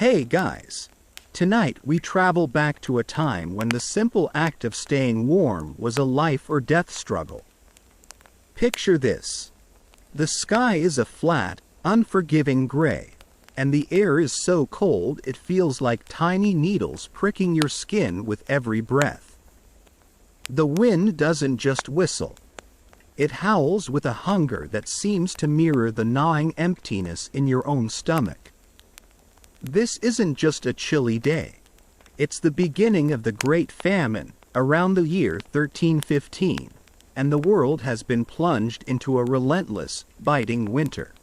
Hey guys! Tonight we travel back to a time when the simple act of staying warm was a life or death struggle. Picture this. The sky is a flat, unforgiving gray, and the air is so cold it feels like tiny needles pricking your skin with every breath. The wind doesn't just whistle. It howls with a hunger that seems to mirror the gnawing emptiness in your own stomach. This isn't just a chilly day. It's the beginning of the Great Famine, around the year 1315, and the world has been plunged into a relentless, biting winter.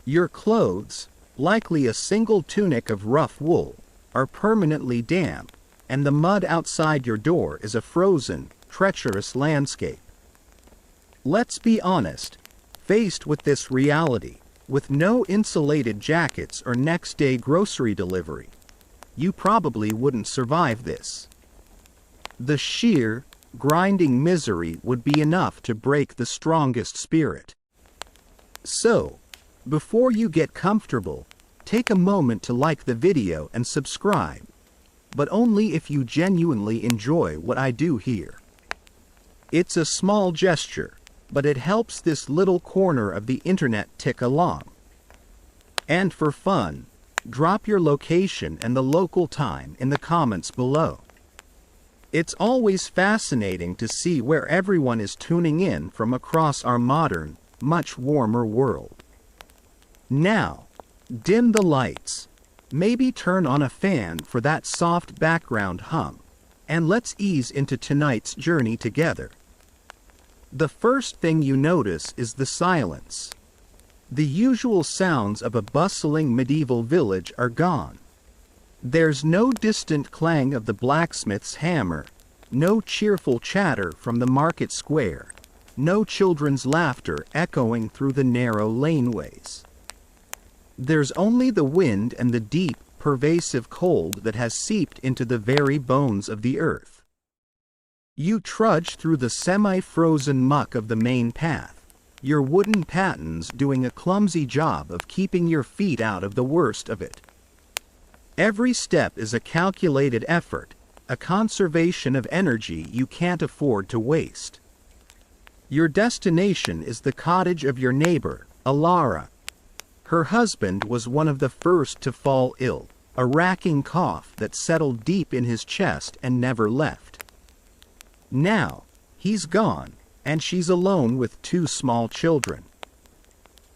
Your clothes, likely a single tunic of rough wool, are permanently damp, and the mud outside your door is a frozen, treacherous landscape. Let's be honest, faced with this reality, with no insulated jackets or next-day grocery delivery, you probably wouldn't survive this. The sheer, grinding misery would be enough to break the strongest spirit. So, before you get comfortable, take a moment to like the video and subscribe, but only if you genuinely enjoy what I do here. It's a small gesture, but it helps this little corner of the internet tick along. And for fun, drop your location and the local time in the comments below. It's always fascinating to see where everyone is tuning in from across our modern, much warmer world. Now, dim the lights, maybe turn on a fan for that soft background hum, and let's ease into tonight's journey together. The first thing you notice is the silence. The usual sounds of a bustling medieval village are gone. There's no distant clang of the blacksmith's hammer, no cheerful chatter from the market square, no children's laughter echoing through the narrow laneways. There's only the wind and the deep, pervasive cold that has seeped into the very bones of the earth. You trudge through the semi-frozen muck of the main path, your wooden pattens doing a clumsy job of keeping your feet out of the worst of it. Every step is a calculated effort, a conservation of energy you can't afford to waste. Your destination is the cottage of your neighbor, Alara. Her husband was one of the first to fall ill, a racking cough that settled deep in his chest and never left. Now, he's gone, and she's alone with two small children.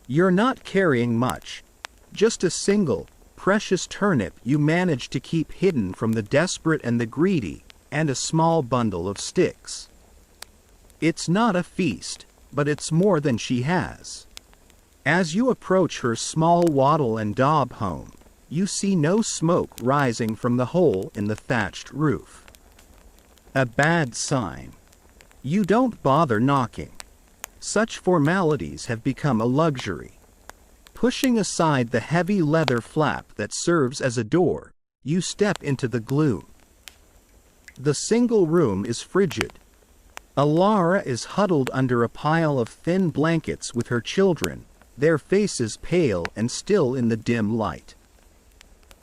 You're not carrying much, just a single, precious turnip you manage to keep hidden from the desperate and the greedy, and a small bundle of sticks. It's not a feast, but it's more than she has. As you approach her small wattle and daub home, you see no smoke rising from the hole in the thatched roof. A bad sign. You don't bother knocking. Such formalities have become a luxury. Pushing aside the heavy leather flap that serves as a door, you step into the gloom. The single room is frigid. Alara is huddled under a pile of thin blankets with her children, their faces pale and still in the dim light.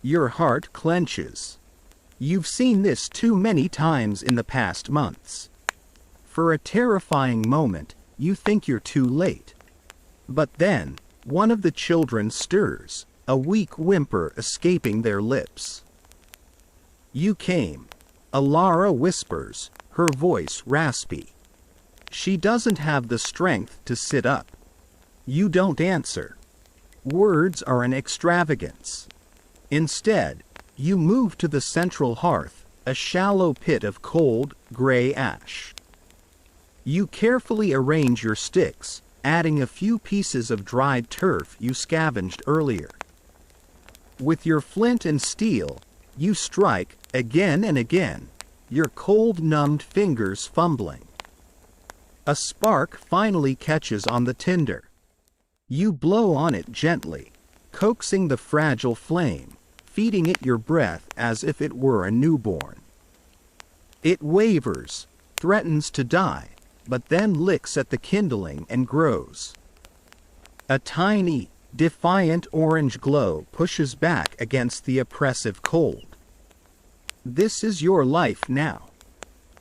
Your heart clenches. You've seen this too many times in the past months. For a terrifying moment, you think you're too late. But then, one of the children stirs, a weak whimper escaping their lips. You came, Alara whispers, her voice raspy. She doesn't have the strength to sit up. You don't answer. Words are an extravagance. Instead, you move to the central hearth, a shallow pit of cold, gray ash. You carefully arrange your sticks, adding a few pieces of dried turf you scavenged earlier. With your flint and steel, you strike, again and again, your cold-numbed fingers fumbling. A spark finally catches on the tinder. You blow on it gently, coaxing the fragile flame, feeding it your breath as if it were a newborn. It wavers, threatens to die, but then licks at the kindling and grows. A tiny, defiant orange glow pushes back against the oppressive cold. This is your life now.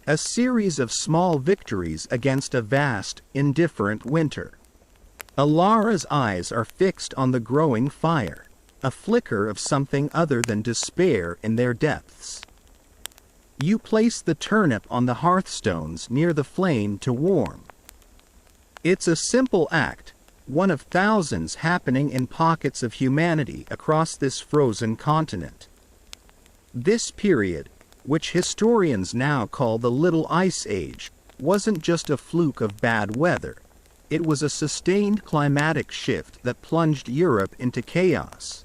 A series of small victories against a vast, indifferent winter. Alara's eyes are fixed on the growing fire, a flicker of something other than despair in their depths. You place the turnip on the hearthstones near the flame to warm. It's a simple act, one of thousands happening in pockets of humanity across this frozen continent. This period, which historians now call the Little Ice Age, wasn't just a fluke of bad weather. It was a sustained climatic shift that plunged Europe into chaos.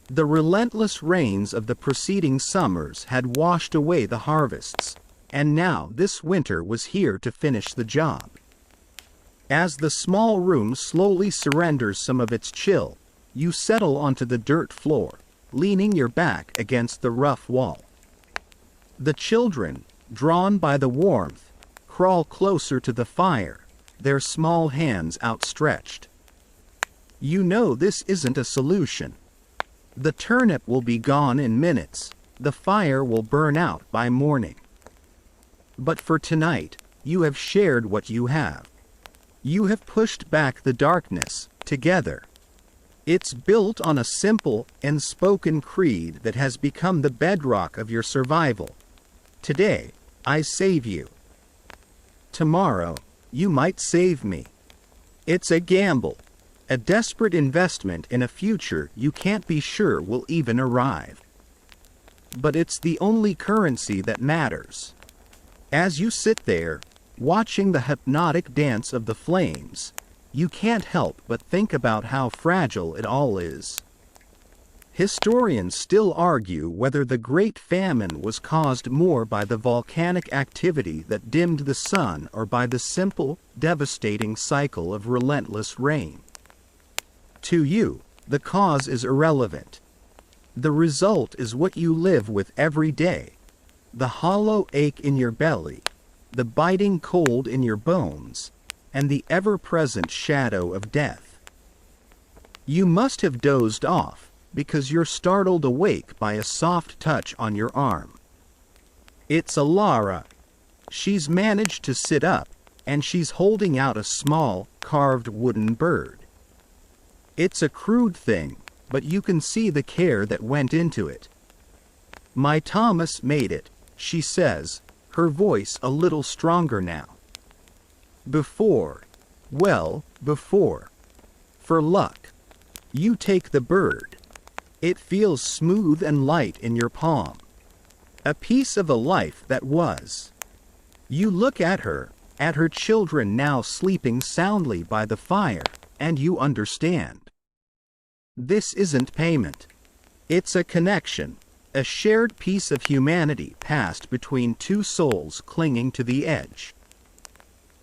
The relentless rains of the preceding summers had washed away the harvests, and now this winter was here to finish the job. As the small room slowly surrenders some of its chill, you settle onto the dirt floor, leaning your back against the rough wall. The children, drawn by the warmth, crawl closer to the fire, their small hands outstretched. You know this isn't a solution. The turnip will be gone in minutes, the fire will burn out by morning. But for tonight, you have shared what you have. You have pushed back the darkness, together. It's built on a simple, unspoken creed that has become the bedrock of your survival. Today, I save you. Tomorrow, you might save me. It's a gamble, a desperate investment in a future you can't be sure will even arrive. But it's the only currency that matters. As you sit there, watching the hypnotic dance of the flames, you can't help but think about how fragile it all is. Historians still argue whether the Great Famine was caused more by the volcanic activity that dimmed the sun or by the simple, devastating cycle of relentless rain. To you, the cause is irrelevant. The result is what you live with every day. The hollow ache in your belly, the biting cold in your bones, and the ever-present shadow of death. You must have dozed off, because you're startled awake by a soft touch on your arm. It's Alara. She's managed to sit up, and she's holding out a small, carved wooden bird. It's a crude thing, but you can see the care that went into it. My Thomas made it, she says, her voice a little stronger now. Before. For luck. You take the bird. It feels smooth and light in your palm. A piece of a life that was. You look at her children now sleeping soundly by the fire, and you understand. This isn't payment. It's a connection, a shared piece of humanity passed between two souls clinging to the edge.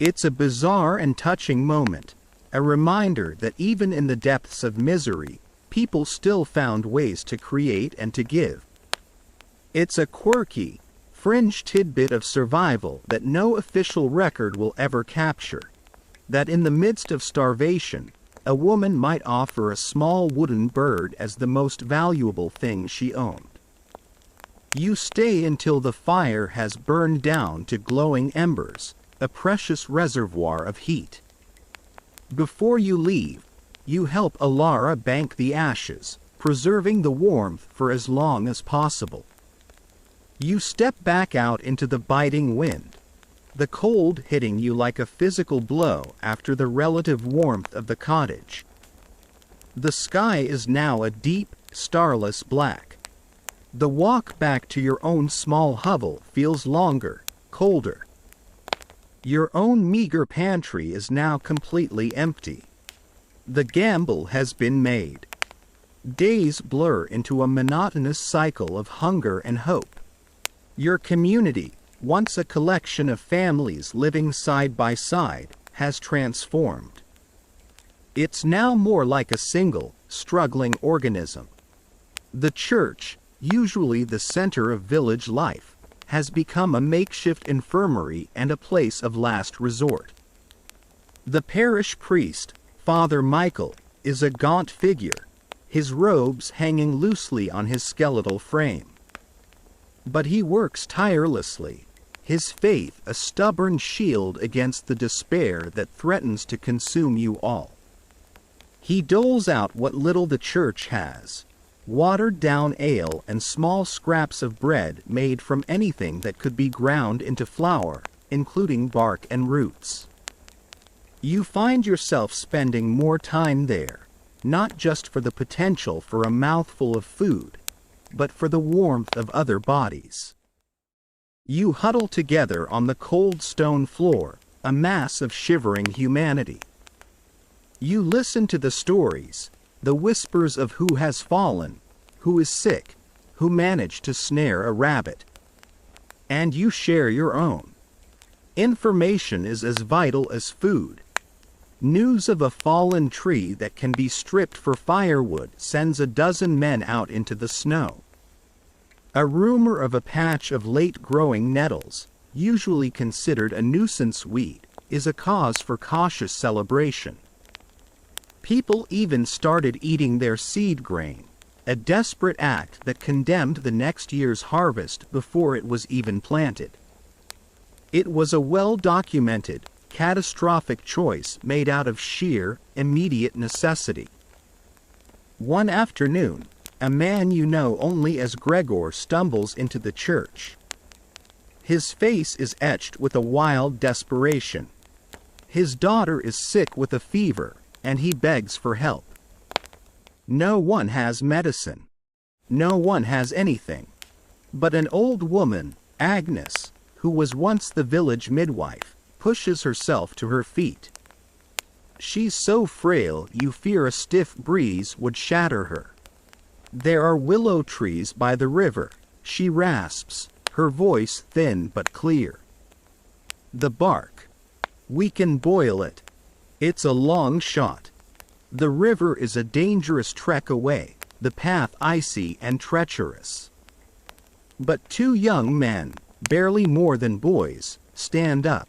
It's a bizarre and touching moment, a reminder that even in the depths of misery, people still found ways to create and to give. It's a quirky, fringe tidbit of survival that no official record will ever capture. That in the midst of starvation, a woman might offer a small wooden bird as the most valuable thing she owned. You stay until the fire has burned down to glowing embers, a precious reservoir of heat. Before you leave, you help Alara bank the ashes, preserving the warmth for as long as possible. You step back out into the biting wind, the cold hitting you like a physical blow after the relative warmth of the cottage. The sky is now a deep, starless black. The walk back to your own small hovel feels longer, colder. Your own meager pantry is now completely empty. The gamble has been made. Days blur into a monotonous cycle of hunger and hope. Your community, once a collection of families living side by side, has transformed. It's now more like a single, struggling organism. The church, usually the center of village life, has become a makeshift infirmary and a place of last resort. The parish priest, Father Michael, is a gaunt figure, his robes hanging loosely on his skeletal frame. But he works tirelessly, his faith a stubborn shield against the despair that threatens to consume you all. He doles out what little the church has, watered-down ale and small scraps of bread made from anything that could be ground into flour, including bark and roots. You find yourself spending more time there, not just for the potential for a mouthful of food, but for the warmth of other bodies. You huddle together on the cold stone floor, a mass of shivering humanity. You listen to the stories, the whispers of who has fallen, who is sick, who managed to snare a rabbit. And you share your own. Information is as vital as food. News of a fallen tree that can be stripped for firewood sends a dozen men out into the snow. A rumor of a patch of late-growing nettles, usually considered a nuisance weed, is a cause for cautious celebration. People even started eating their seed grain, a desperate act that condemned the next year's harvest before it was even planted. It was a well-documented, catastrophic choice made out of sheer, immediate necessity. One afternoon, a man you know only as Gregor stumbles into the church. His face is etched with a wild desperation. His daughter is sick with a fever, and he begs for help. No one has medicine. No one has anything. But an old woman, Agnes, who was once the village midwife, pushes herself to her feet. She's so frail you fear a stiff breeze would shatter her. There are willow trees by the river, she rasps, her voice thin but clear. The bark. We can boil it. It's a long shot. The river is a dangerous trek away, the path icy and treacherous. But two young men, barely more than boys, stand up.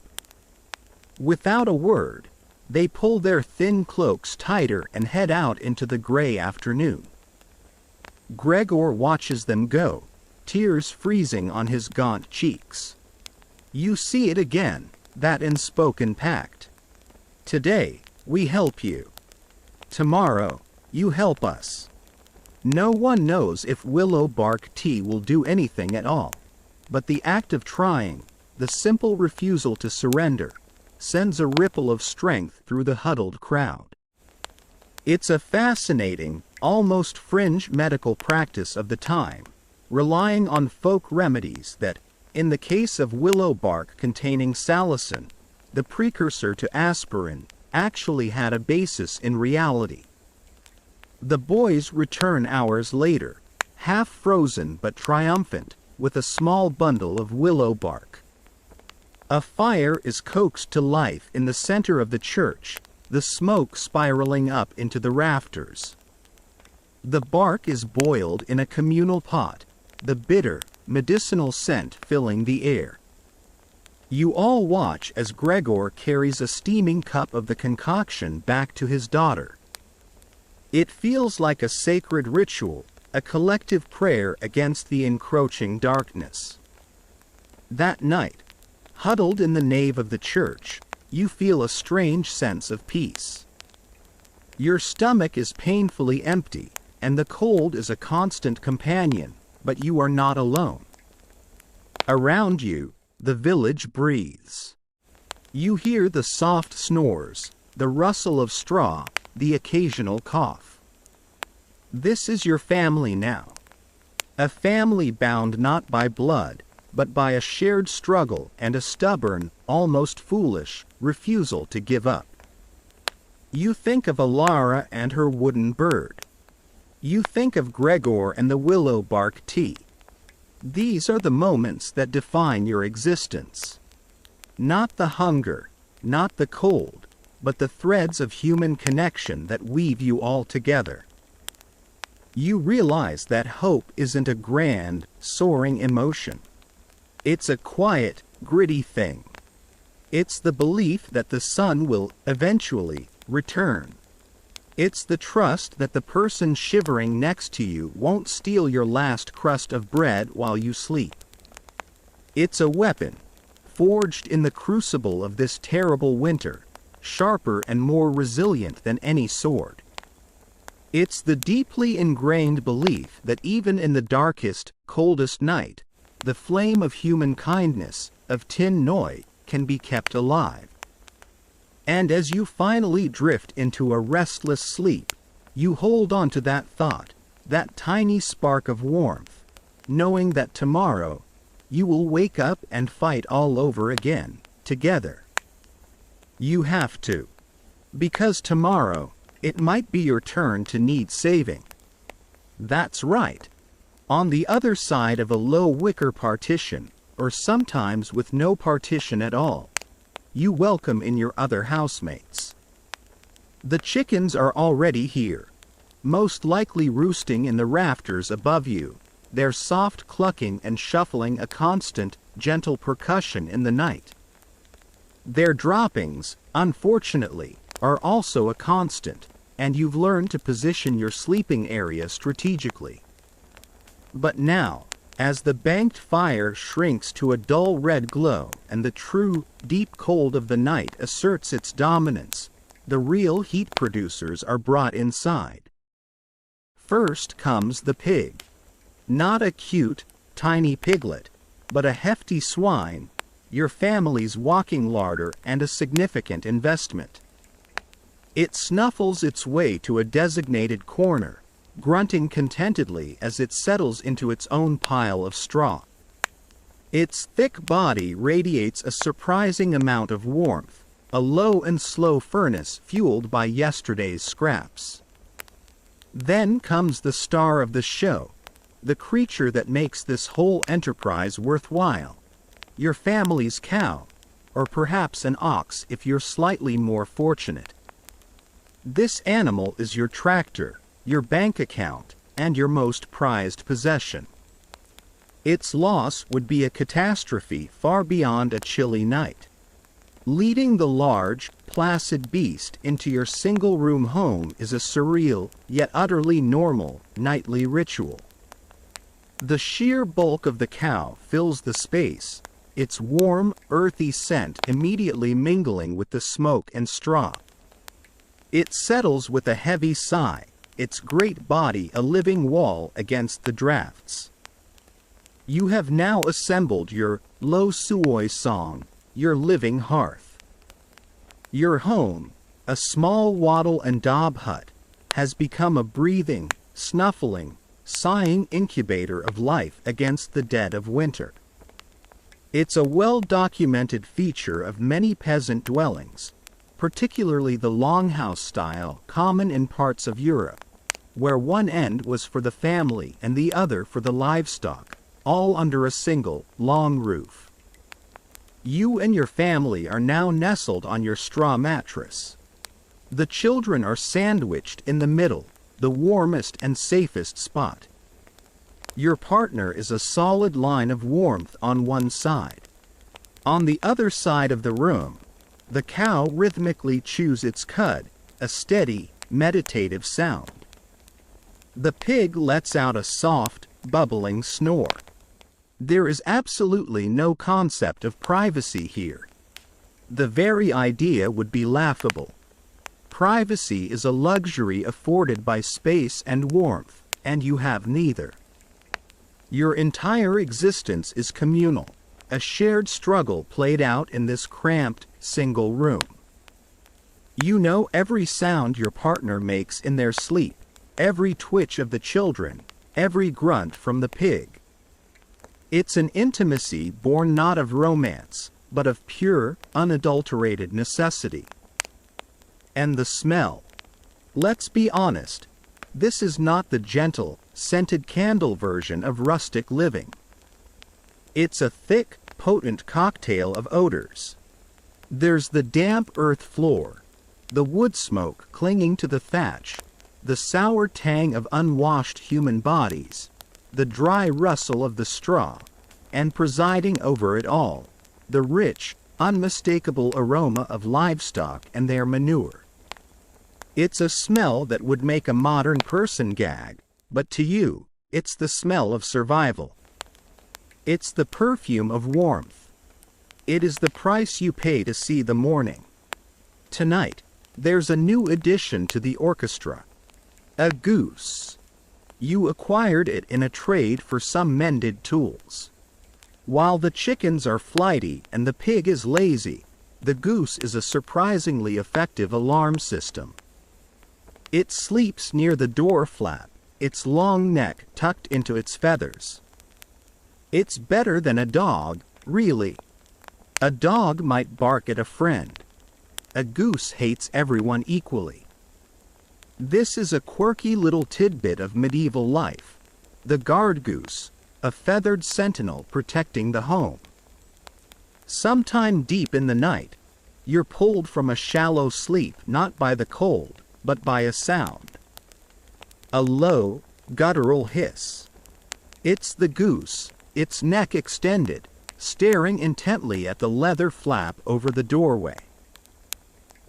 Without a word, they pull their thin cloaks tighter and head out into the gray afternoon. Gregor watches them go, tears freezing on his gaunt cheeks. You see it again, that unspoken pact. Today, we help you. Tomorrow, you help us. No one knows if willow bark tea will do anything at all, but the act of trying, the simple refusal to surrender, sends a ripple of strength through the huddled crowd. It's a fascinating, almost fringe medical practice of the time, relying on folk remedies that, in the case of willow bark containing salicin, the precursor to aspirin, actually had a basis in reality. The boys return hours later, half frozen but triumphant, with a small bundle of willow bark. A fire is coaxed to life in the center of the church, the smoke spiraling up into the rafters. The bark is boiled in a communal pot, the bitter, medicinal scent filling the air. You all watch as Gregor carries a steaming cup of the concoction back to his daughter. It feels like a sacred ritual, a collective prayer against the encroaching darkness. That night, huddled in the nave of the church, you feel a strange sense of peace. Your stomach is painfully empty, and the cold is a constant companion, but you are not alone. Around you, the village breathes. You hear the soft snores, the rustle of straw, the occasional cough. This is your family now. A family bound not by blood, but by a shared struggle and a stubborn, almost foolish, refusal to give up. You think of Alara and her wooden bird. You think of Gregor and the willow bark tea. These are the moments that define your existence. Not the hunger, not the cold, but the threads of human connection that weave you all together. You realize that hope isn't a grand, soaring emotion. It's a quiet, gritty thing. It's the belief that the sun will, eventually, return. It's the trust that the person shivering next to you won't steal your last crust of bread while you sleep. It's a weapon, forged in the crucible of this terrible winter, sharper and more resilient than any sword. It's the deeply ingrained belief that even in the darkest, coldest night, the flame of human kindness, of tin noi, can be kept alive. And as you finally drift into a restless sleep, you hold on to that thought, that tiny spark of warmth, knowing that tomorrow, you will wake up and fight all over again, together. You have to. Because tomorrow, it might be your turn to need saving. That's right. On the other side of a low wicker partition, or sometimes with no partition at all, you welcome in your other housemates. The chickens are already here, most likely roosting in the rafters above you, their soft clucking and shuffling a constant, gentle percussion in the night. Their droppings, unfortunately, are also a constant, and you've learned to position your sleeping area strategically. But now, as the banked fire shrinks to a dull red glow and the true, deep cold of the night asserts its dominance, the real heat producers are brought inside. First comes the pig. Not a cute, tiny piglet, but a hefty swine, your family's walking larder and a significant investment. It snuffles its way to a designated corner, grunting contentedly as it settles into its own pile of straw. Its thick body radiates a surprising amount of warmth, a low and slow furnace fueled by yesterday's scraps. Then comes the star of the show, the creature that makes this whole enterprise worthwhile, your family's cow, or perhaps an ox if you're slightly more fortunate. This animal is your tractor, your bank account, and your most prized possession. Its loss would be a catastrophe far beyond a chilly night. Leading the large, placid beast into your single-room home is a surreal, yet utterly normal, nightly ritual. The sheer bulk of the cow fills the space, its warm, earthy scent immediately mingling with the smoke and straw. It settles with a heavy sigh, its great body a living wall against the drafts. You have now assembled your lo suoi song, your living hearth. Your home, a small wattle and daub hut, has become a breathing, snuffling, sighing incubator of life against the dead of winter. It's a well-documented feature of many peasant dwellings, particularly the longhouse style common in parts of Europe, where one end was for the family and the other for the livestock, all under a single, long roof. You and your family are now nestled on your straw mattress. The children are sandwiched in the middle, the warmest and safest spot. Your partner is a solid line of warmth on one side. On the other side of the room, the cow rhythmically chews its cud, a steady, meditative sound. The pig lets out a soft, bubbling snore. There is absolutely no concept of privacy here. The very idea would be laughable. Privacy is a luxury afforded by space and warmth, and you have neither. Your entire existence is communal, a shared struggle played out in this cramped, single room. You know every sound your partner makes in their sleep, every twitch of the children, every grunt from the pig. It's an intimacy born not of romance, but of pure, unadulterated necessity. And the smell. Let's be honest, this is not the gentle, scented candle version of rustic living. It's a thick, potent cocktail of odors. There's the damp earth floor, the wood smoke clinging to the thatch, the sour tang of unwashed human bodies, the dry rustle of the straw, and presiding over it all, the rich, unmistakable aroma of livestock and their manure. It's a smell that would make a modern person gag, but to you, it's the smell of survival. It's the perfume of warmth. It is the price you pay to see the morning. Tonight, there's a new addition to the orchestra. A goose. You acquired it in a trade for some mended tools. While the chickens are flighty and the pig is lazy, the goose is a surprisingly effective alarm system. It sleeps near the door flap, its long neck tucked into its feathers. It's better than a dog, really. A dog might bark at a friend. A goose hates everyone equally. This is a quirky little tidbit of medieval life. The guard goose, a feathered sentinel protecting the home. Sometime deep in the night, you're pulled from a shallow sleep not by the cold, but by a sound. A low, guttural hiss. It's the goose, its neck extended, staring intently at the leather flap over the doorway.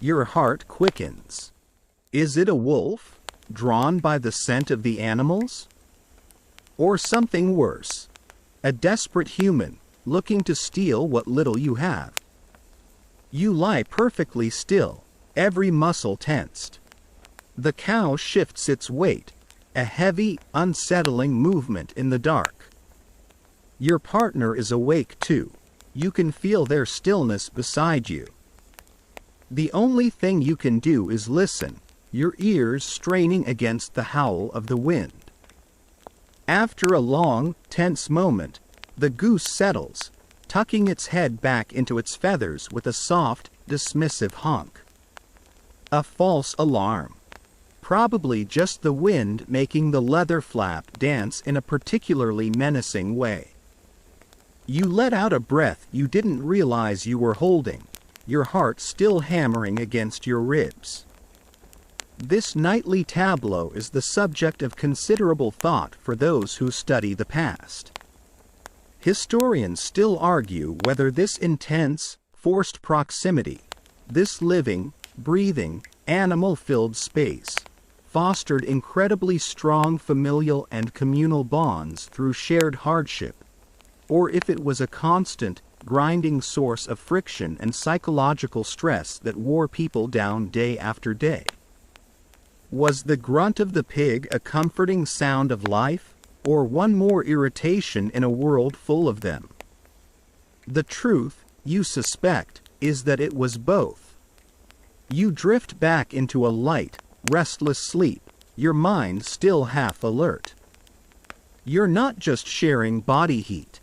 Your heart quickens. Is it a wolf, drawn by the scent of the animals? Or something worse, a desperate human, looking to steal what little you have? You lie perfectly still, every muscle tensed. The cow shifts its weight, a heavy, unsettling movement in the dark. Your partner is awake too. You can feel their stillness beside you. The only thing you can do is listen, your ears straining against the howl of the wind. After a long, tense moment, the goose settles, tucking its head back into its feathers with a soft, dismissive honk. A false alarm. Probably just the wind making the leather flap dance in a particularly menacing way. You let out a breath you didn't realize you were holding, your heart still hammering against your ribs. This nightly tableau is the subject of considerable thought for those who study the past. Historians still argue whether this intense, forced proximity, this living, breathing, animal-filled space, fostered incredibly strong familial and communal bonds through shared hardship, or if it was a constant, grinding source of friction and psychological stress that wore people down day after day. Was the grunt of the pig a comforting sound of life, or one more irritation in a world full of them? The truth, you suspect, is that it was both. You drift back into a light, restless sleep, your mind still half alert. You're not just sharing body heat.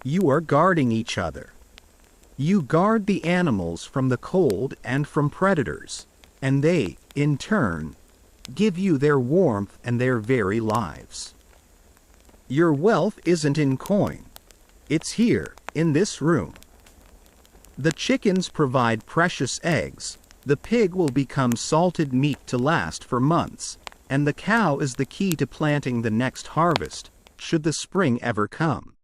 You are guarding each other. You guard the animals from the cold and from predators, and they, in turn, give you their warmth and their very lives. Your wealth isn't in coin. It's here, in this room. The chickens provide precious eggs, the pig will become salted meat to last for months, and the cow is the key to planting the next harvest, should the spring ever come.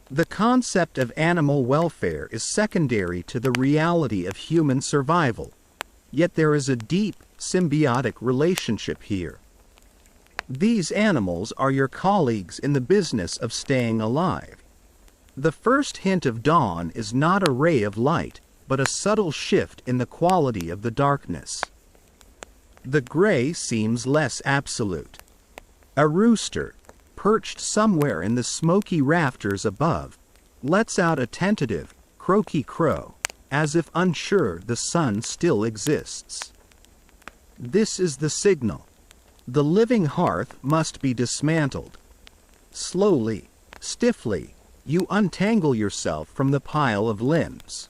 The concept of animal welfare is secondary to the reality of human survival, yet there is a deep, symbiotic relationship here. These animals are your colleagues in the business of staying alive. The first hint of dawn is not a ray of light, but a subtle shift in the quality of the darkness. The gray seems less absolute. A rooster, perched somewhere in the smoky rafters above, lets out a tentative, croaky crow, as if unsure the sun still exists. This is the signal. The living hearth must be dismantled. Slowly, stiffly, you untangle yourself from the pile of limbs.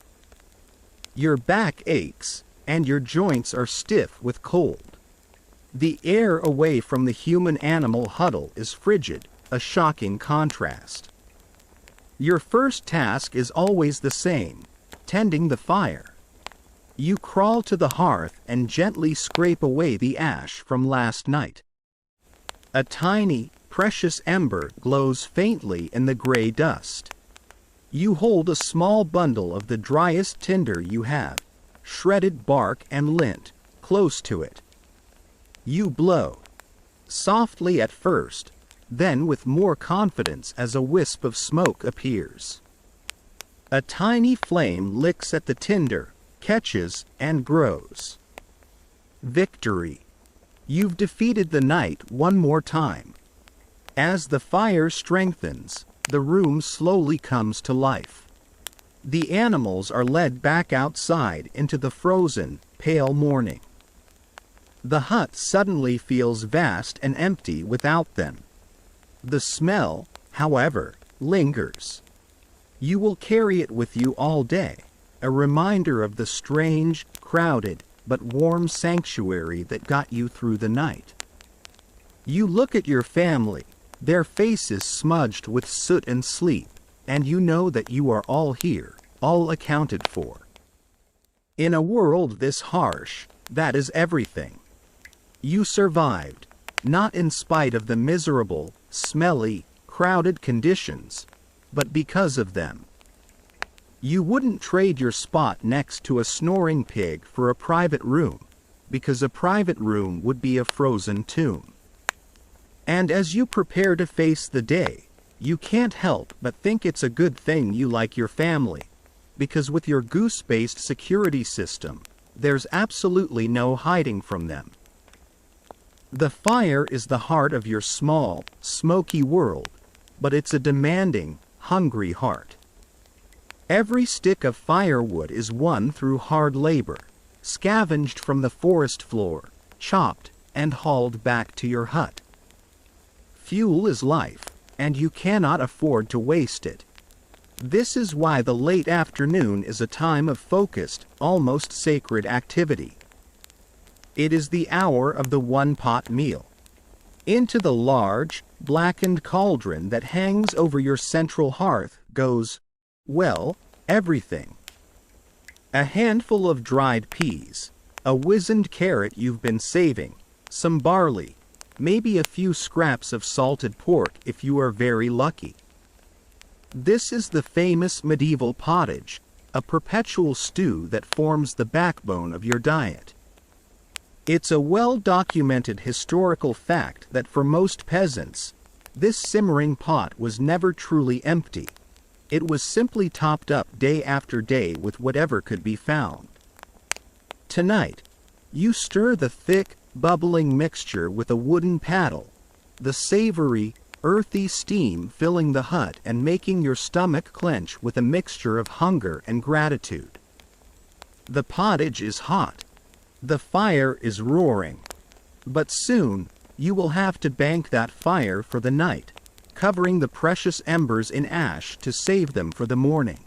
Your back aches, and your joints are stiff with cold. The air away from the human-animal huddle is frigid, a shocking contrast. Your first task is always the same, tending the fire. You crawl to the hearth and gently scrape away the ash from last night. A tiny, precious ember glows faintly in the gray dust. You hold a small bundle of the driest tinder you have, shredded bark and lint, close to it. You blow. Softly at first, then with more confidence as a wisp of smoke appears. A tiny flame licks at the tinder, catches, and grows. Victory. You've defeated the night one more time. As the fire strengthens, the room slowly comes to life. The animals are led back outside into the frozen, pale morning. The hut suddenly feels vast and empty without them. The smell, however, lingers. You will carry it with you all day, a reminder of the strange, crowded, but warm sanctuary that got you through the night. You look at your family, their faces smudged with soot and sleep, and you know that you are all here, all accounted for. In a world this harsh, that is everything. You survived, not in spite of the miserable, smelly, crowded conditions, but because of them. You wouldn't trade your spot next to a snoring pig for a private room, because a private room would be a frozen tomb. And as you prepare to face the day, you can't help but think it's a good thing you like your family, because with your goose-based security system, there's absolutely no hiding from them. The fire is the heart of your small, smoky world, but it's a demanding, hungry heart. Every stick of firewood is won through hard labor, scavenged from the forest floor, chopped, and hauled back to your hut. Fuel is life, and you cannot afford to waste it. This is why the late afternoon is a time of focused, almost sacred activity. It is the hour of the one-pot meal. Into the large, blackened cauldron that hangs over your central hearth goes, well, everything. A handful of dried peas, a wizened carrot you've been saving, some barley, maybe a few scraps of salted pork if you are very lucky. This is the famous medieval pottage, a perpetual stew that forms the backbone of your diet. It's a well-documented historical fact that for most peasants, this simmering pot was never truly empty. It was simply topped up day after day with whatever could be found. Tonight, you stir the thick, bubbling mixture with a wooden paddle, the savory, earthy steam filling the hut and making your stomach clench with a mixture of hunger and gratitude. The pottage is hot. The fire is roaring. But soon, you will have to bank that fire for the night, covering the precious embers in ash to save them for the morning.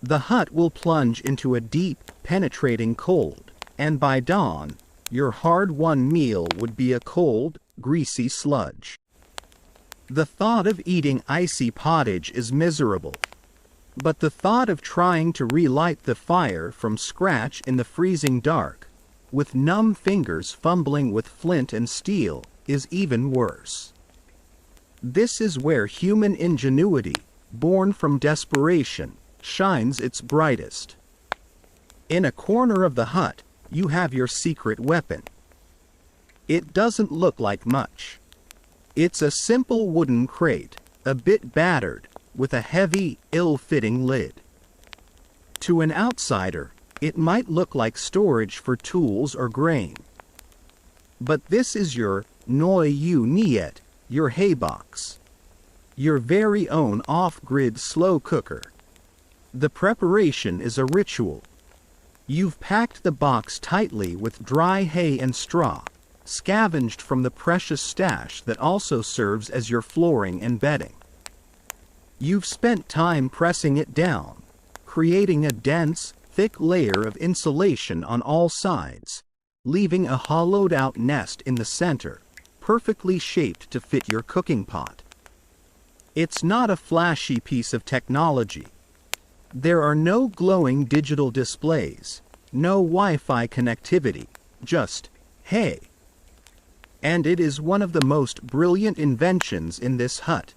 The hut will plunge into a deep, penetrating cold, and by dawn, your hard-won meal would be a cold, greasy sludge. The thought of eating icy pottage is miserable, but the thought of trying to relight the fire from scratch in the freezing dark, with numb fingers fumbling with flint and steel, is even worse. This is where human ingenuity, born from desperation, shines its brightest. In a corner of the hut, you have your secret weapon. It doesn't look like much. It's a simple wooden crate, a bit battered, with a heavy, ill-fitting lid. To an outsider, it might look like storage for tools or grain. But this is your noyau niet, your hay box. Your very own off-grid slow cooker. The preparation is a ritual. You've packed the box tightly with dry hay and straw, scavenged from the precious stash that also serves as your flooring and bedding. You've spent time pressing it down, creating a dense, thick layer of insulation on all sides, leaving a hollowed-out nest in the center, perfectly shaped to fit your cooking pot. It's not a flashy piece of technology. There are no glowing digital displays, no Wi-Fi connectivity, just hay. And it is one of the most brilliant inventions in this hut.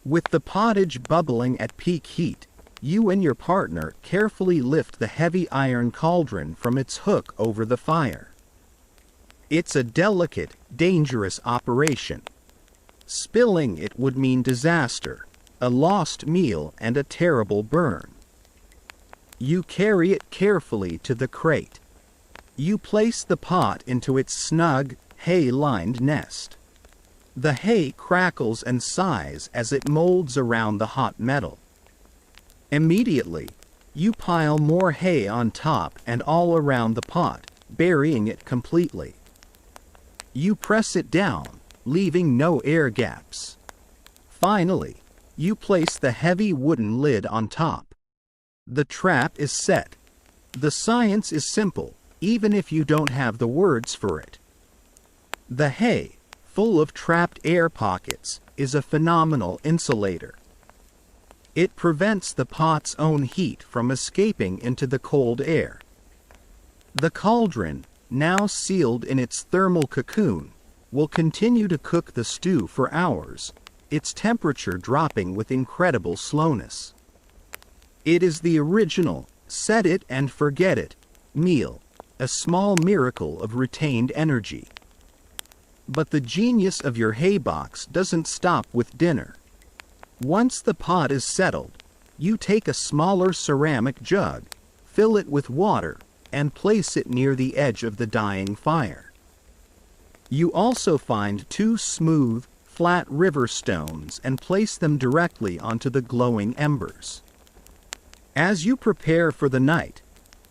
With the pottage bubbling at peak heat, You and your partner carefully lift the heavy iron cauldron from its hook over the fire. It's a delicate, dangerous operation. Spilling it would mean disaster, a lost meal, and a terrible burn. You carry it carefully to the crate. You place the pot into its snug, hay-lined nest. The hay crackles and sighs as it molds around the hot metal. Immediately, you pile more hay on top and all around the pot, burying it completely. You press it down, leaving no air gaps. Finally, you place the heavy wooden lid on top. The trap is set. The science is simple, even if you don't have the words for it. The hay, full of trapped air pockets, is a phenomenal insulator. It prevents the pot's own heat from escaping into the cold air. The cauldron, now sealed in its thermal cocoon, will continue to cook the stew for hours, its temperature dropping with incredible slowness. It is the original, set it and forget it, meal, a small miracle of retained energy. But the genius of your hay box doesn't stop with dinner. Once the pot is settled, you take a smaller ceramic jug, fill it with water, and place it near the edge of the dying fire. You also find 2 smooth, flat river stones and place them directly onto the glowing embers. As you prepare for the night,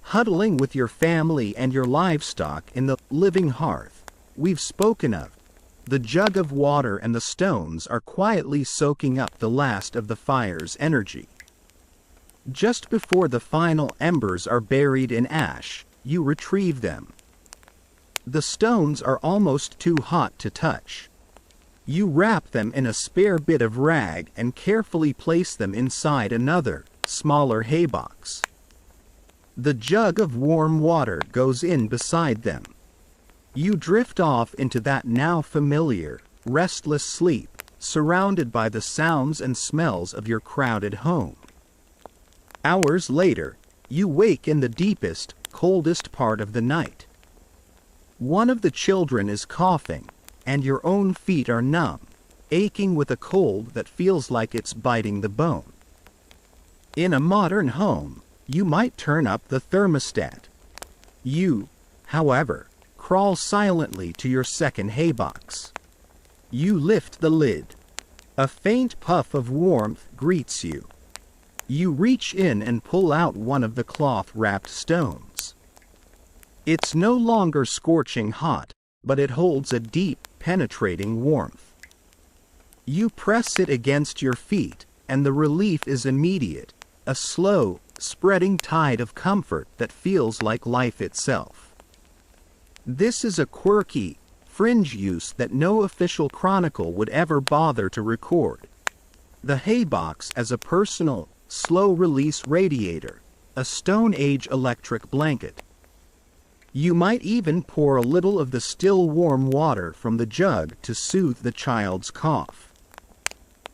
huddling with your family and your livestock in the living hearth we've spoken of, the jug of water and the stones are quietly soaking up the last of the fire's energy. Just before the final embers are buried in ash, you retrieve them. The stones are almost too hot to touch. You wrap them in a spare bit of rag and carefully place them inside another, smaller hay box. The jug of warm water goes in beside them. You drift off into that now familiar, restless sleep, surrounded by the sounds and smells of your crowded home. Hours later, you wake in the deepest, coldest part of the night. One of the children is coughing, and your own feet are numb, aching with a cold that feels like it's biting the bone. In a modern home, you might turn up the thermostat. You, however, crawl silently to your second hay box. You lift the lid. A faint puff of warmth greets you. You reach in and pull out one of the cloth-wrapped stones. It's no longer scorching hot, but it holds a deep, penetrating warmth. You press it against your feet, and the relief is immediate, a slow, spreading tide of comfort that feels like life itself. This is a quirky, fringe use that no official chronicle would ever bother to record. The hay box as a personal, slow-release radiator, a Stone Age electric blanket. You might even pour a little of the still warm water from the jug to soothe the child's cough.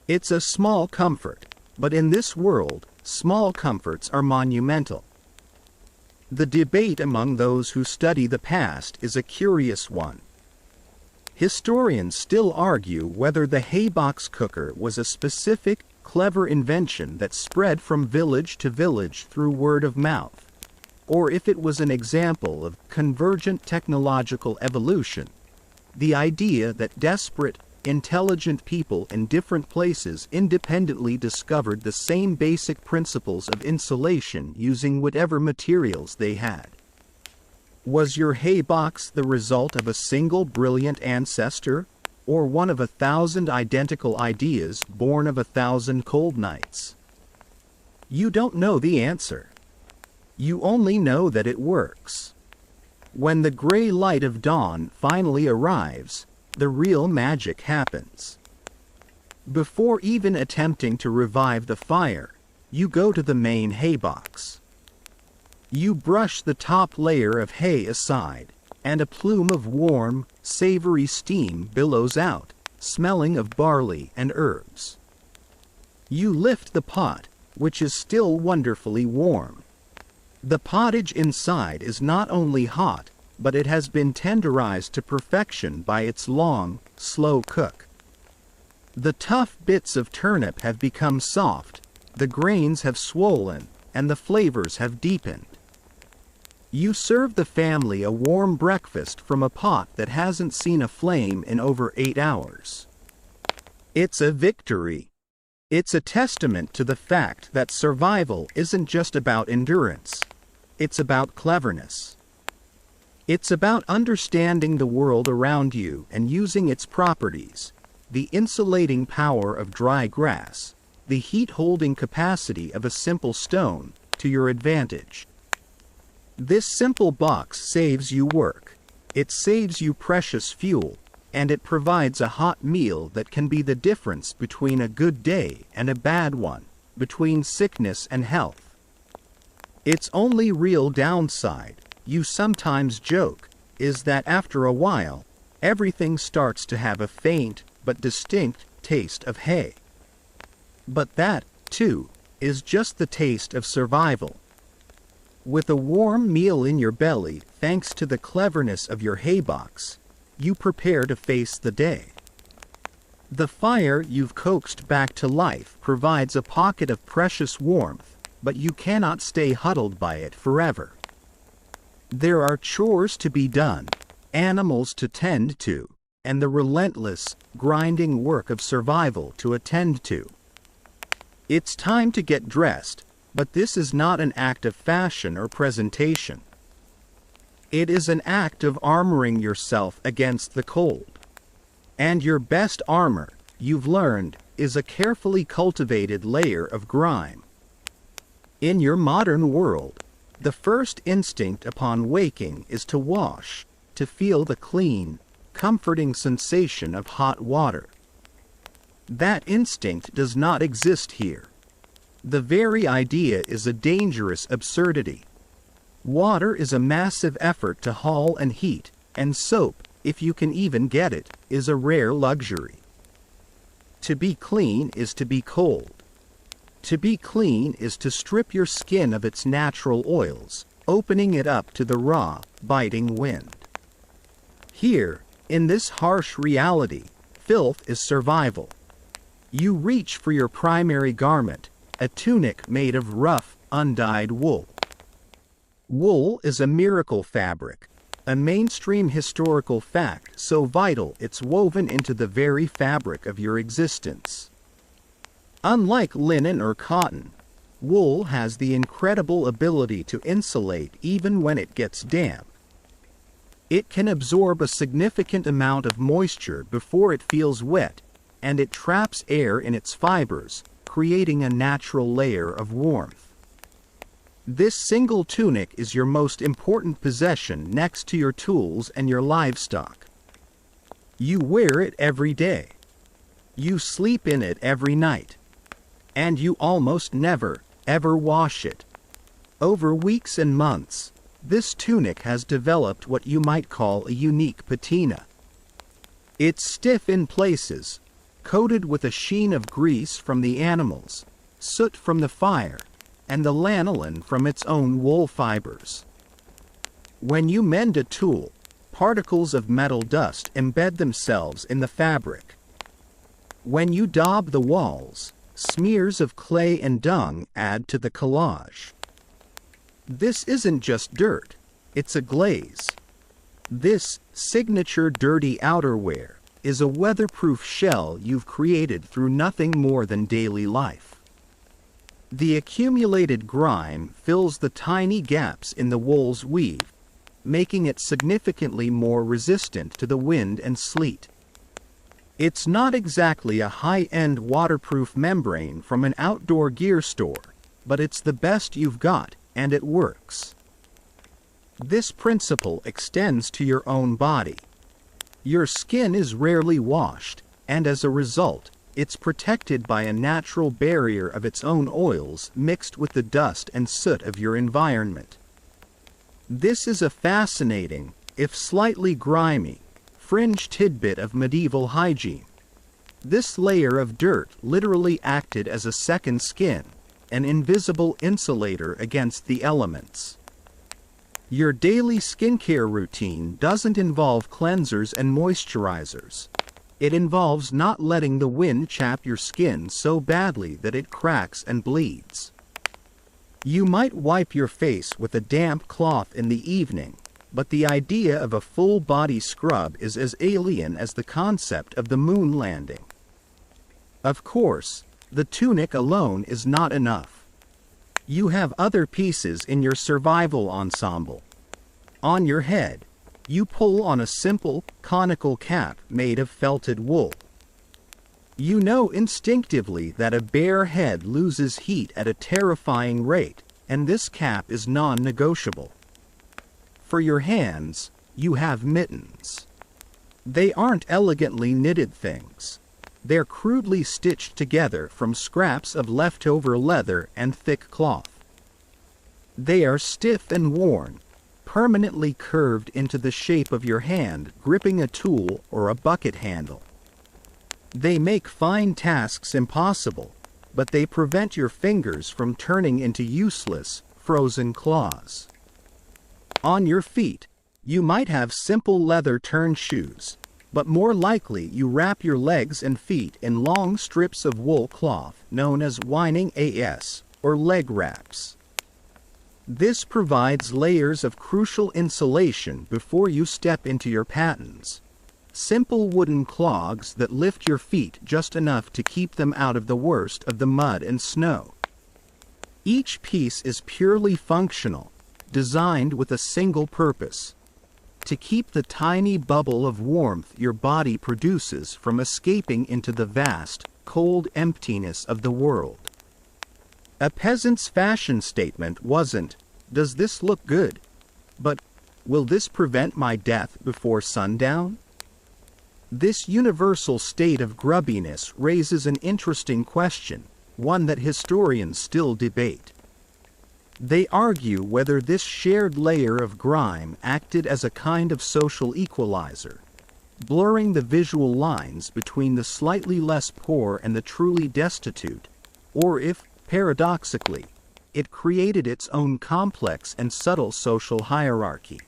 It's a small comfort, but in this world, small comforts are monumental. The debate among those who study the past is a curious one. Historians still argue whether the haybox cooker was a specific, clever invention that spread from village to village through word of mouth, or if it was an example of convergent technological evolution, the idea that desperate, intelligent people in different places independently discovered the same basic principles of insulation using whatever materials they had. Was your hay box the result of a single brilliant ancestor, or one of 1,000 identical ideas born of 1,000 cold nights? You don't know the answer. You only know that it works. When the gray light of dawn finally arrives, the real magic happens. Before even attempting to revive the fire, you go to the main hay box. You brush the top layer of hay aside, and a plume of warm, savory steam billows out, smelling of barley and herbs. You lift the pot, which is still wonderfully warm. The pottage inside is not only hot, but it has been tenderized to perfection by its long, slow cook. The tough bits of turnip have become soft, the grains have swollen, and the flavors have deepened. You serve the family a warm breakfast from a pot that hasn't seen a flame in over 8 hours. It's a victory. It's a testament to the fact that survival isn't just about endurance. It's about cleverness. It's about understanding the world around you and using its properties, the insulating power of dry grass, the heat-holding capacity of a simple stone, to your advantage. This simple box saves you work, it saves you precious fuel, and it provides a hot meal that can be the difference between a good day and a bad one, between sickness and health. Its only real downside, you sometimes joke, is that after a while, everything starts to have a faint but distinct taste of hay. But that, too, is just the taste of survival. With a warm meal in your belly, thanks to the cleverness of your hay box, you prepare to face the day. The fire you've coaxed back to life provides a pocket of precious warmth, but you cannot stay huddled by it forever. There are chores to be done, animals to tend to, and the relentless, grinding work of survival to attend to. It's time to get dressed, but this is not an act of fashion or presentation. It is an act of armoring yourself against the cold. And your best armor, you've learned, is a carefully cultivated layer of grime. In your modern world, the first instinct upon waking is to wash, to feel the clean, comforting sensation of hot water. That instinct does not exist here. The very idea is a dangerous absurdity. Water is a massive effort to haul and heat, and soap, if you can even get it, is a rare luxury. To be clean is to be cold. To be clean is to strip your skin of its natural oils, opening it up to the raw, biting wind. Here, in this harsh reality, filth is survival. You reach for your primary garment, a tunic made of rough, undyed wool. Wool is a miracle fabric, a mainstream historical fact so vital it's woven into the very fabric of your existence. Unlike linen or cotton, wool has the incredible ability to insulate even when it gets damp. It can absorb a significant amount of moisture before it feels wet, and it traps air in its fibers, creating a natural layer of warmth. This single tunic is your most important possession next to your tools and your livestock. You wear it every day. You sleep in it every night. And you almost never, ever wash it. Over weeks and months, this tunic has developed what you might call a unique patina. It's stiff in places, coated with a sheen of grease from the animals, soot from the fire, and the lanolin from its own wool fibers. When you mend a tool, particles of metal dust embed themselves in the fabric. When you daub the walls, smears of clay and dung add to the collage. This isn't just dirt, it's a glaze. This signature dirty outerwear is a weatherproof shell you've created through nothing more than daily life. The accumulated grime fills the tiny gaps in the wool's weave, making it significantly more resistant to the wind and sleet. It's not exactly a high-end waterproof membrane from an outdoor gear store, but it's the best you've got, and it works. This principle extends to your own body. Your skin is rarely washed, and as a result, it's protected by a natural barrier of its own oils mixed with the dust and soot of your environment. This is a fascinating, if slightly grimy, fringe tidbit of medieval hygiene. This layer of dirt literally acted as a second skin, an invisible insulator against the elements. Your daily skincare routine doesn't involve cleansers and moisturizers. It involves not letting the wind chap your skin so badly that it cracks and bleeds. You might wipe your face with a damp cloth in the evening, but the idea of a full-body scrub is as alien as the concept of the moon landing. Of course, the tunic alone is not enough. You have other pieces in your survival ensemble. On your head, you pull on a simple, conical cap made of felted wool. You know instinctively that a bare head loses heat at a terrifying rate, and this cap is non-negotiable. For your hands, you have mittens. They aren't elegantly knitted things. They're crudely stitched together from scraps of leftover leather and thick cloth. They are stiff and worn, permanently curved into the shape of your hand gripping a tool or a bucket handle. They make fine tasks impossible, but they prevent your fingers from turning into useless, frozen claws. On your feet, you might have simple leather turn shoes, but more likely you wrap your legs and feet in long strips of wool cloth known as whining AS, or leg wraps. This provides layers of crucial insulation before you step into your pattens. Simple wooden clogs that lift your feet just enough to keep them out of the worst of the mud and snow. Each piece is purely functional, designed with a single purpose: to keep the tiny bubble of warmth your body produces from escaping into the vast, cold emptiness of the world. A peasant's fashion statement wasn't, "Does this look good?" but, "Will this prevent my death before sundown?" This universal state of grubbiness raises an interesting question, one that historians still debate. They argue whether this shared layer of grime acted as a kind of social equalizer, blurring the visual lines between the slightly less poor and the truly destitute, or if, paradoxically, it created its own complex and subtle social hierarchy.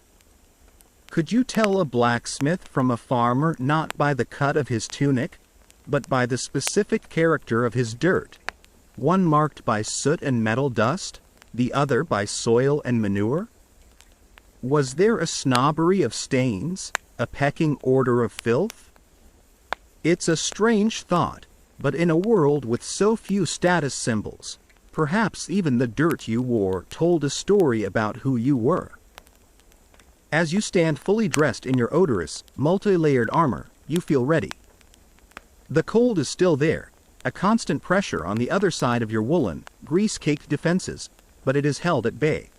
Could you tell a blacksmith from a farmer not by the cut of his tunic, but by the specific character of his dirt, one marked by soot and metal dust, the other by soil and manure? Was there a snobbery of stains, a pecking order of filth? It's a strange thought, but in a world with so few status symbols, perhaps even the dirt you wore told a story about who you were. As you stand fully dressed in your odorous, multi-layered armor, you feel ready. The cold is still there, a constant pressure on the other side of your woolen, grease-caked defenses, but it is held at bay.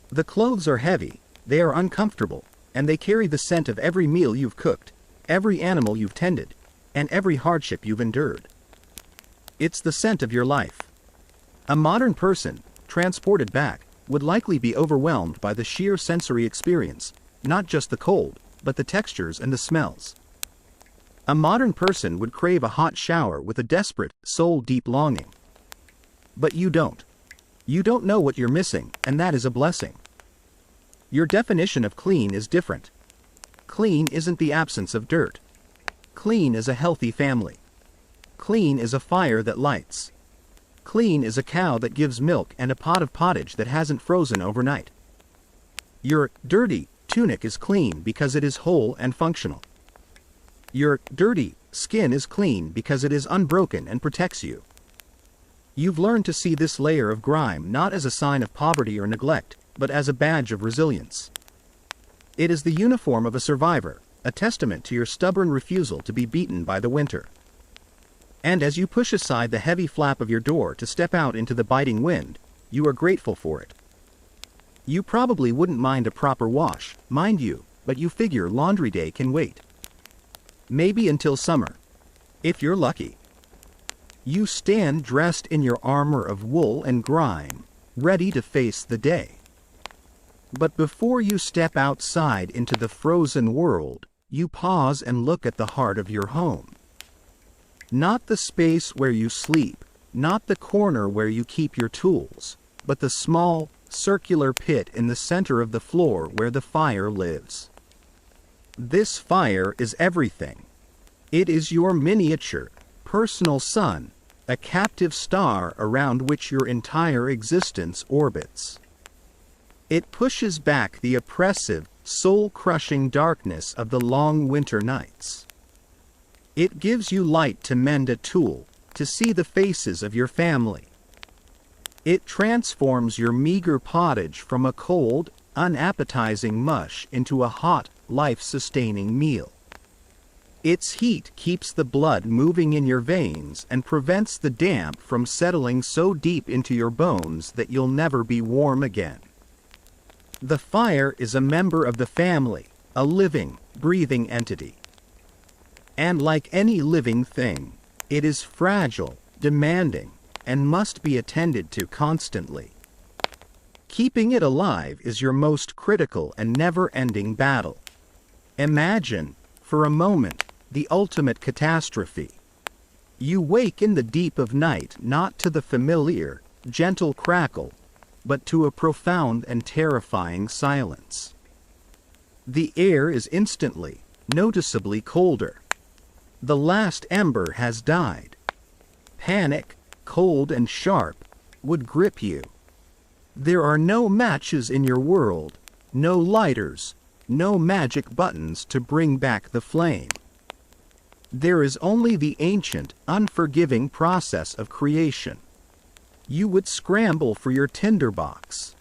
The clothes are heavy, they are uncomfortable, and they carry the scent of every meal you've cooked, every animal you've tended, and every hardship you've endured. It's the scent of your life. A modern person, transported back, would likely be overwhelmed by the sheer sensory experience, not just the cold, but the textures and the smells. A modern person would crave a hot shower with a desperate, soul-deep longing. But you don't. You don't know what you're missing, and that is a blessing. Your definition of clean is different. Clean isn't the absence of dirt. Clean is a healthy family. Clean is a fire that lights. Clean is a cow that gives milk and a pot of pottage that hasn't frozen overnight. Your dirty tunic is clean because it is whole and functional. Your dirty skin is clean because it is unbroken and protects you. You've learned to see this layer of grime not as a sign of poverty or neglect, but as a badge of resilience. It is the uniform of a survivor, a testament to your stubborn refusal to be beaten by the winter. And as you push aside the heavy flap of your door to step out into the biting wind, you are grateful for it. You probably wouldn't mind a proper wash, mind you, but you figure laundry day can wait. Maybe until summer. If you're lucky. You stand dressed in your armor of wool and grime, ready to face the day. But before you step outside into the frozen world, you pause and look at the heart of your home. Not the space where you sleep, not the corner where you keep your tools, but the small, circular pit in the center of the floor where the fire lives. This fire is everything. It is your miniature, personal sun, a captive star around which your entire existence orbits. It pushes back the oppressive, soul-crushing darkness of the long winter nights. It gives you light to mend a tool, to see the faces of your family. It transforms your meager pottage from a cold, unappetizing mush into a hot, life-sustaining meal. Its heat keeps the blood moving in your veins and prevents the damp from settling so deep into your bones that you'll never be warm again. The fire is a member of the family, a living, breathing entity. And like any living thing, it is fragile, demanding, and must be attended to constantly. Keeping it alive is your most critical and never-ending battle. Imagine, for a moment, the ultimate catastrophe. You wake in the deep of night not to the familiar, gentle crackle, but to a profound and terrifying silence. The air is instantly, noticeably colder. The last ember has died. Panic, cold and sharp, would grip you. There are no matches in your world, no lighters, no magic buttons to bring back the flame. There is only the ancient, unforgiving process of creation. You would scramble for your tinderbox.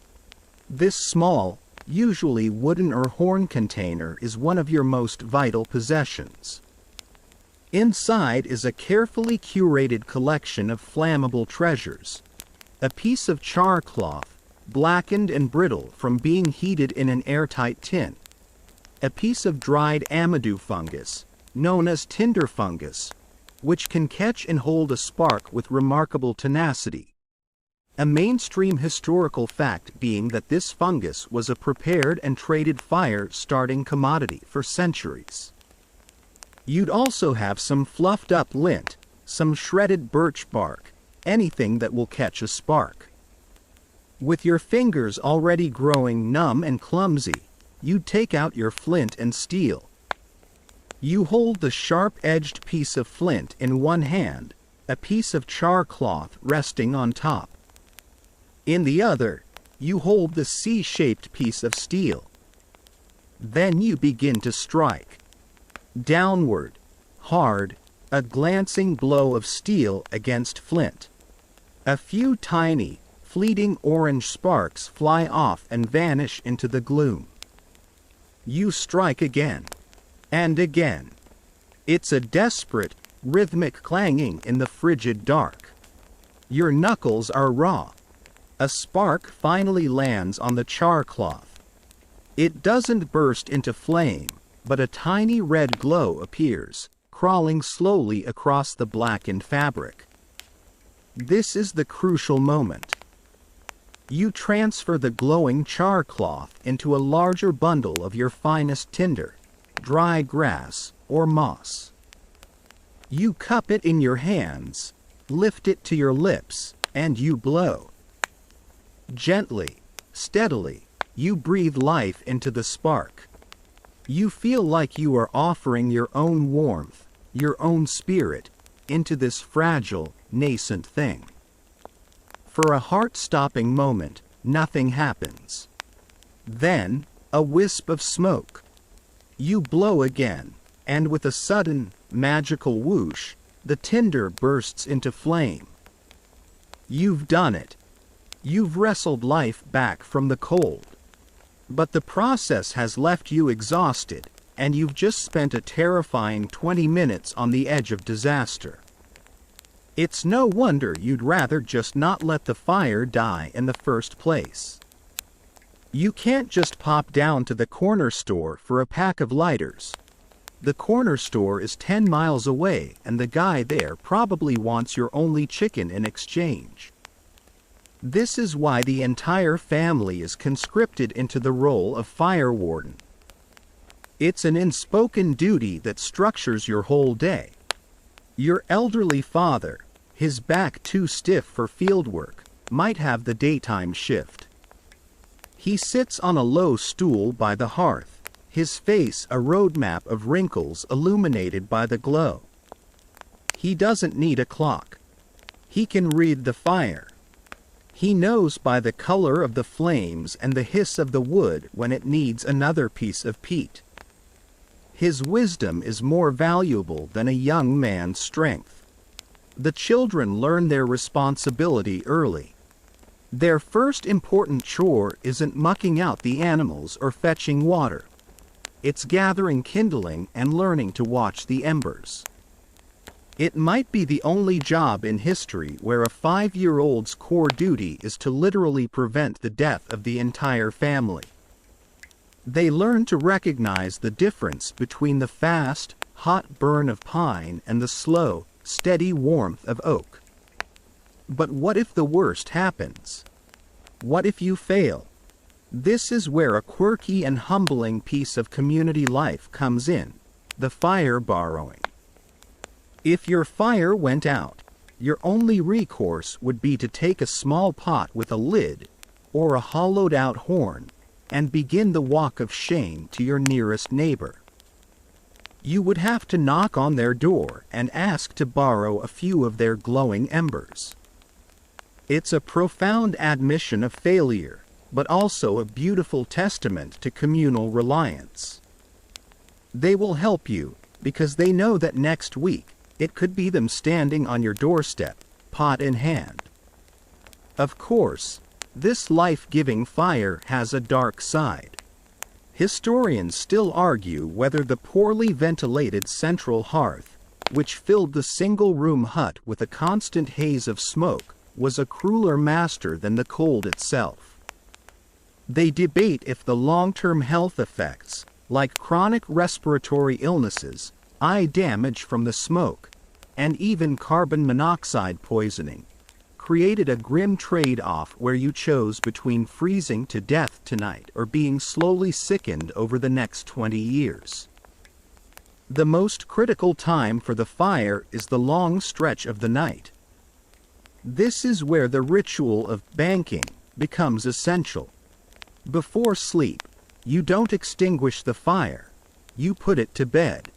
This small, usually wooden or horn container is one of your most vital possessions. Inside is a carefully curated collection of flammable treasures. A piece of char cloth, blackened and brittle from being heated in an airtight tin. A piece of dried amadou fungus, known as tinder fungus, which can catch and hold a spark with remarkable tenacity. A mainstream historical fact being that this fungus was a prepared and traded fire-starting commodity for centuries. You'd also have some fluffed-up lint, some shredded birch bark, anything that will catch a spark. With your fingers already growing numb and clumsy, you'd take out your flint and steel. You hold the sharp-edged piece of flint in one hand, a piece of char cloth resting on top. In the other, you hold the C-shaped piece of steel. Then you begin to strike. Downward, hard, a glancing blow of steel against flint. A few tiny, fleeting orange sparks fly off and vanish into the gloom. You strike again. And again. It's a desperate, rhythmic clanging in the frigid dark. Your knuckles are raw. A spark finally lands on the char cloth. It doesn't burst into flame, but a tiny red glow appears, crawling slowly across the blackened fabric. This is the crucial moment. You transfer the glowing char cloth into a larger bundle of your finest tinder, dry grass, or moss. You cup it in your hands, lift it to your lips, and you blow. Gently, steadily, you breathe life into the spark. You feel like you are offering your own warmth, your own spirit, into this fragile, nascent thing. For a heart-stopping moment, nothing happens. Then, a wisp of smoke. You blow again, and with a sudden, magical whoosh, the tinder bursts into flame. You've done it. You've wrestled life back from the cold. But the process has left you exhausted, and you've just spent a terrifying 20 minutes on the edge of disaster. It's no wonder you'd rather just not let the fire die in the first place. You can't just pop down to the corner store for a pack of lighters. The corner store is 10 miles away, and the guy there probably wants your only chicken in exchange. This is why the entire family is conscripted into the role of fire warden. It's an unspoken duty that structures your whole day. Your elderly father, his back too stiff for fieldwork, might have the daytime shift. He sits on a low stool by the hearth, his face a roadmap of wrinkles illuminated by the glow. He doesn't need a clock. He can read the fire. He knows by the color of the flames and the hiss of the wood when it needs another piece of peat. His wisdom is more valuable than a young man's strength. The children learn their responsibility early. Their first important chore isn't mucking out the animals or fetching water. It's gathering kindling and learning to watch the embers. It might be the only job in history where a 5-year-old's core duty is to literally prevent the death of the entire family. They learn to recognize the difference between the fast, hot burn of pine and the slow, steady warmth of oak. But what if the worst happens? What if you fail? This is where a quirky and humbling piece of community life comes in: the fire borrowing. If your fire went out, your only recourse would be to take a small pot with a lid, or a hollowed-out horn, and begin the walk of shame to your nearest neighbor. You would have to knock on their door and ask to borrow a few of their glowing embers. It's a profound admission of failure, but also a beautiful testament to communal reliance. They will help you, because they know that next week, it could be them standing on your doorstep, pot in hand. Of course, this life-giving fire has a dark side. Historians still argue whether the poorly ventilated central hearth, which filled the single-room hut with a constant haze of smoke, was a crueler master than the cold itself. They debate if the long-term health effects, like chronic respiratory illnesses, eye damage from the smoke, and even carbon monoxide poisoning, created a grim trade-off where you chose between freezing to death tonight or being slowly sickened over the next 20 years. The most critical time for the fire is the long stretch of the night. This is where the ritual of banking becomes essential. Before sleep, you don't extinguish the fire, you put it to bed.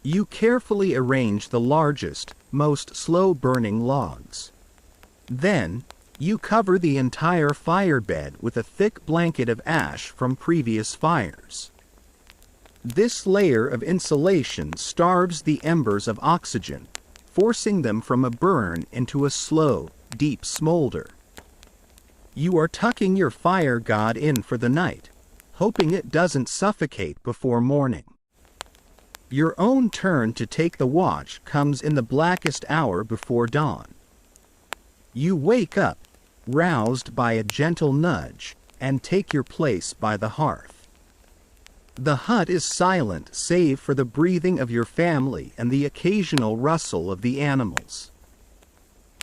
You carefully arrange the largest, most slow-burning logs. Then, you cover the entire fire bed with a thick blanket of ash from previous fires. This layer of insulation starves the embers of oxygen, forcing them from a burn into a slow, deep smolder. You are tucking your fire god in for the night, hoping it doesn't suffocate before morning. Your own turn to take the watch comes in the blackest hour before dawn. You wake up, roused by a gentle nudge, and take your place by the hearth. The hut is silent save for the breathing of your family and the occasional rustle of the animals.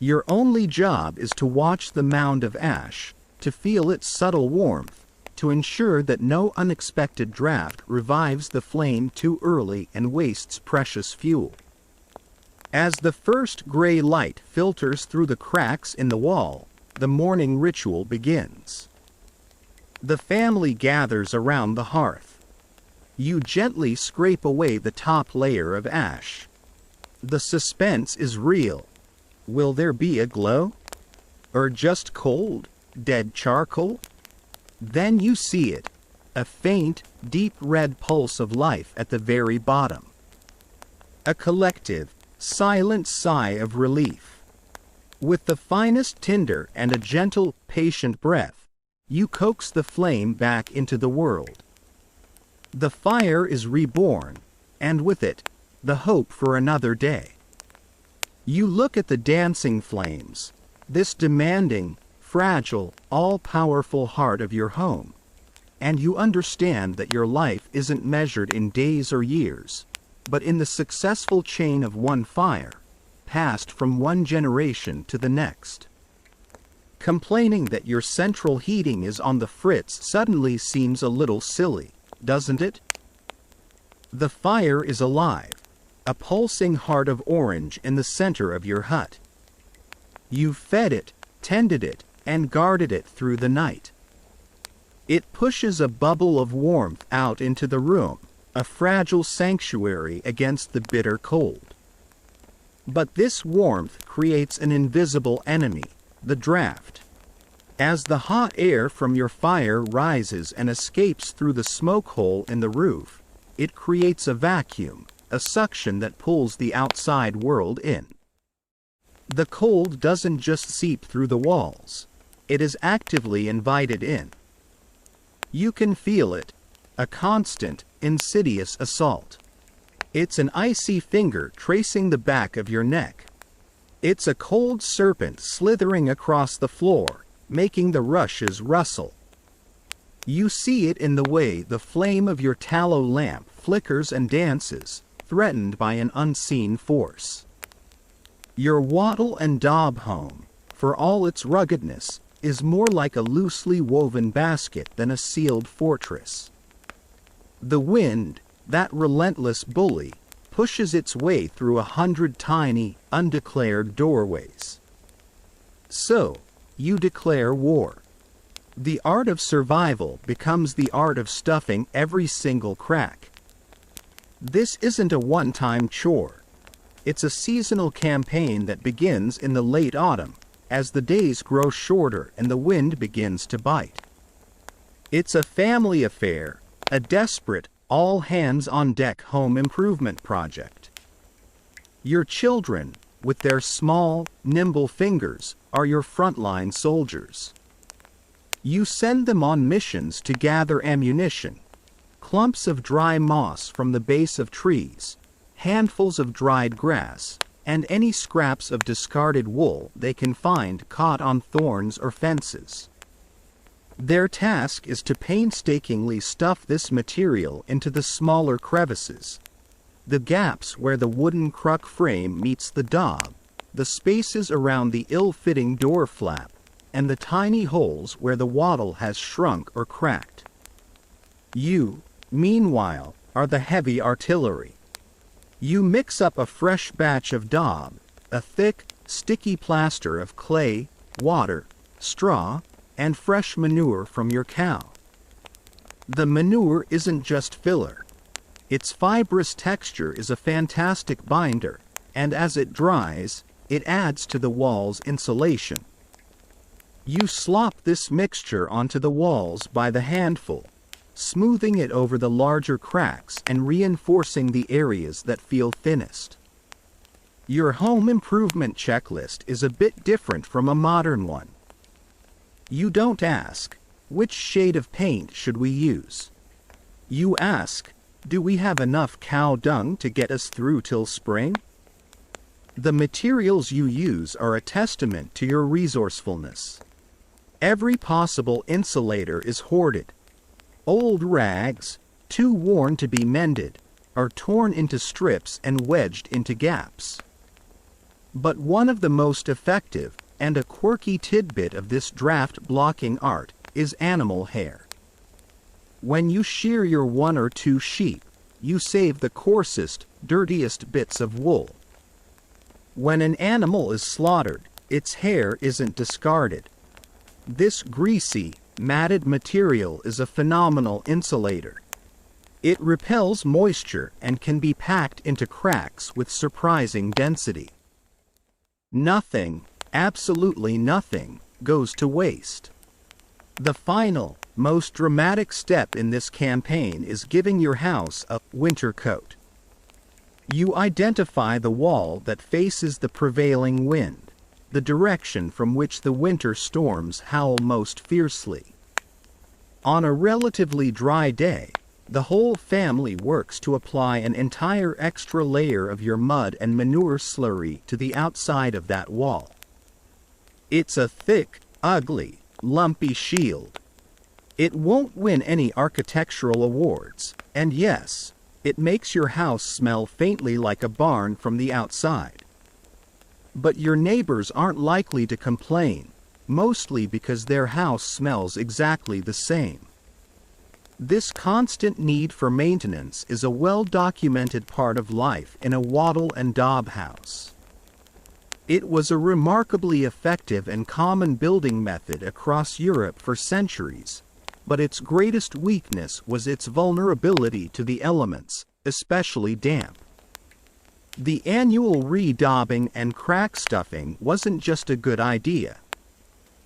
Your only job is to watch the mound of ash, to feel its subtle warmth, to ensure that no unexpected draft revives the flame too early and wastes precious fuel. As the first gray light filters through the cracks in the wall, the morning ritual begins. The family gathers around the hearth. You gently scrape away the top layer of ash. The suspense is real. Will there be a glow? Or just cold, dead charcoal? Then you see it, a faint, deep red pulse of life at the very bottom. A collective, silent sigh of relief. With the finest tinder and a gentle, patient breath, you coax the flame back into the world. The fire is reborn, and with it, the hope for another day. You look at the dancing flames, this demanding, fragile, all-powerful heart of your home, and you understand that your life isn't measured in days or years, but in the successful chain of one fire, passed from one generation to the next. Complaining that your central heating is on the fritz suddenly seems a little silly, doesn't it? The fire is alive. a pulsing heart of orange in the center of your hut. You fed it, tended it, and guarded it through the night. It pushes a bubble of warmth out into the room, a fragile sanctuary against the bitter cold. But this warmth creates an invisible enemy, the draft. As the hot air from your fire rises and escapes through the smoke hole in the roof, it creates a vacuum, a suction that pulls the outside world in. The cold doesn't just seep through the walls, it is actively invited in. You can feel it, a constant, insidious assault. It's an icy finger tracing the back of your neck. It's a cold serpent slithering across the floor, making the rushes rustle. You see it in the way the flame of your tallow lamp flickers and dances, threatened by an unseen force. Your wattle and daub home, for all its ruggedness, is more like a loosely woven basket than a sealed fortress. The wind, that relentless bully, pushes its way through 100 tiny, undeclared doorways. So, you declare war. The art of survival becomes the art of stuffing every single crack. This isn't a one-time chore. It's a seasonal campaign that begins in the late autumn, as the days grow shorter and the wind begins to bite. It's a family affair, a desperate, all-hands-on-deck home improvement project. Your children, with their small, nimble fingers, are your frontline soldiers. You send them on missions to gather ammunition, clumps of dry moss from the base of trees, handfuls of dried grass, and any scraps of discarded wool they can find caught on thorns or fences. Their task is to painstakingly stuff this material into the smaller crevices, the gaps where the wooden cruck frame meets the daub, the spaces around the ill-fitting door flap, and the tiny holes where the wattle has shrunk or cracked. You, meanwhile, are the heavy artillery. You mix up a fresh batch of daub, a thick, sticky plaster of clay, water, straw, and fresh manure from your cow. The manure isn't just filler. Its fibrous texture is a fantastic binder, and as it dries, it adds to the wall's insulation. You slop this mixture onto the walls by the handful, smoothing it over the larger cracks and reinforcing the areas that feel thinnest. Your home improvement checklist is a bit different from a modern one. You don't ask, which shade of paint should we use? You ask, do we have enough cow dung to get us through till spring? The materials you use are a testament to your resourcefulness. Every possible insulator is hoarded. Old rags, too worn to be mended, are torn into strips and wedged into gaps. But one of the most effective, and a quirky tidbit of this draft-blocking art, is animal hair. When you shear your 1 or 2 sheep, you save the coarsest, dirtiest bits of wool. When an animal is slaughtered, its hair isn't discarded. This greasy, matted material is a phenomenal insulator. It repels moisture and can be packed into cracks with surprising density. Nothing, absolutely nothing, goes to waste. The final, most dramatic step in this campaign is giving your house a winter coat. You identify the wall that faces the prevailing wind, the direction from which the winter storms howl most fiercely. On a relatively dry day, the whole family works to apply an entire extra layer of your mud and manure slurry to the outside of that wall. It's a thick, ugly, lumpy shield. It won't win any architectural awards, and yes, it makes your house smell faintly like a barn from the outside. But your neighbors aren't likely to complain, mostly because their house smells exactly the same. This constant need for maintenance is a well-documented part of life in a wattle and daub house. It was a remarkably effective and common building method across Europe for centuries, but its greatest weakness was its vulnerability to the elements, especially damp. The annual redaubing and crack stuffing wasn't just a good idea.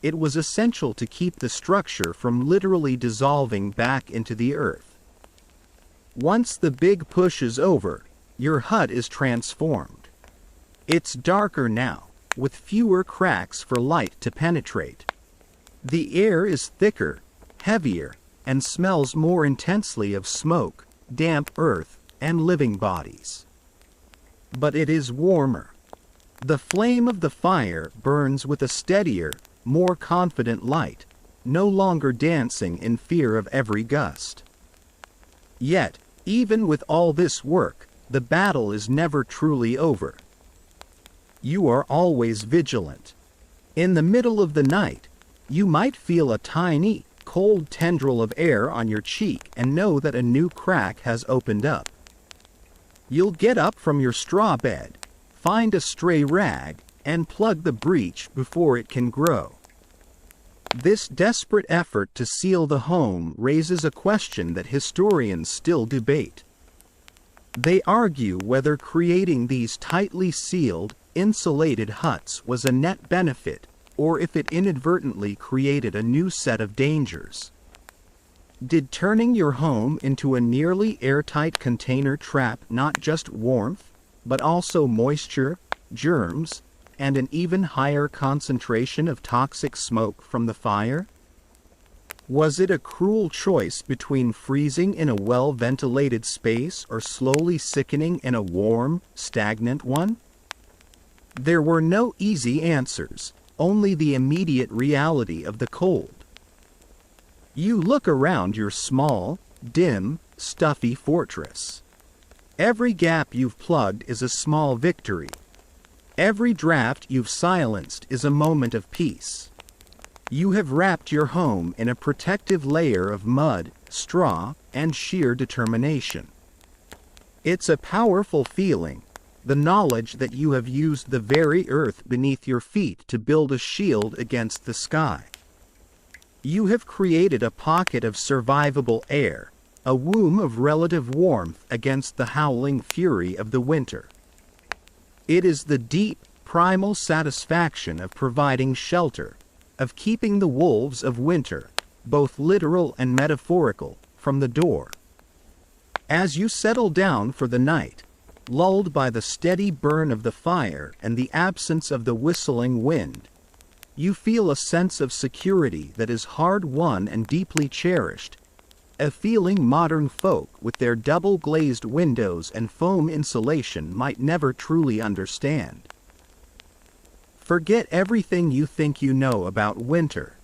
It was essential to keep the structure from literally dissolving back into the earth. Once the big push is over, your hut is transformed. It's darker now, with fewer cracks for light to penetrate. The air is thicker, heavier, and smells more intensely of smoke, damp earth, and living bodies. But it is warmer. The flame of the fire burns with a steadier, more confident light, no longer dancing in fear of every gust. Yet, even with all this work, the battle is never truly over. You are always vigilant. In the middle of the night, you might feel a tiny, cold tendril of air on your cheek and know that a new crack has opened up. You'll get up from your straw bed, find a stray rag, and plug the breach before it can grow. This desperate effort to seal the home raises a question that historians still debate. They argue whether creating these tightly sealed, insulated huts was a net benefit, or if it inadvertently created a new set of dangers. Did turning your home into a nearly airtight container trap not just warmth, but also moisture, germs, and an even higher concentration of toxic smoke from the fire? Was it a cruel choice between freezing in a well-ventilated space or slowly sickening in a warm, stagnant one? There were no easy answers, only the immediate reality of the cold. You look around your small, dim, stuffy fortress. Every gap you've plugged is a small victory. Every draft you've silenced is a moment of peace. You have wrapped your home in a protective layer of mud, straw, and sheer determination. It's a powerful feeling, the knowledge that you have used the very earth beneath your feet to build a shield against the sky. You have created a pocket of survivable air, a womb of relative warmth against the howling fury of the winter. It is the deep, primal satisfaction of providing shelter, of keeping the wolves of winter, both literal and metaphorical, from the door. As you settle down for the night, lulled by the steady burn of the fire and the absence of the whistling wind, you feel a sense of security that is hard-won and deeply cherished, a feeling modern folk with their double-glazed windows and foam insulation might never truly understand. Forget everything you think you know about winter.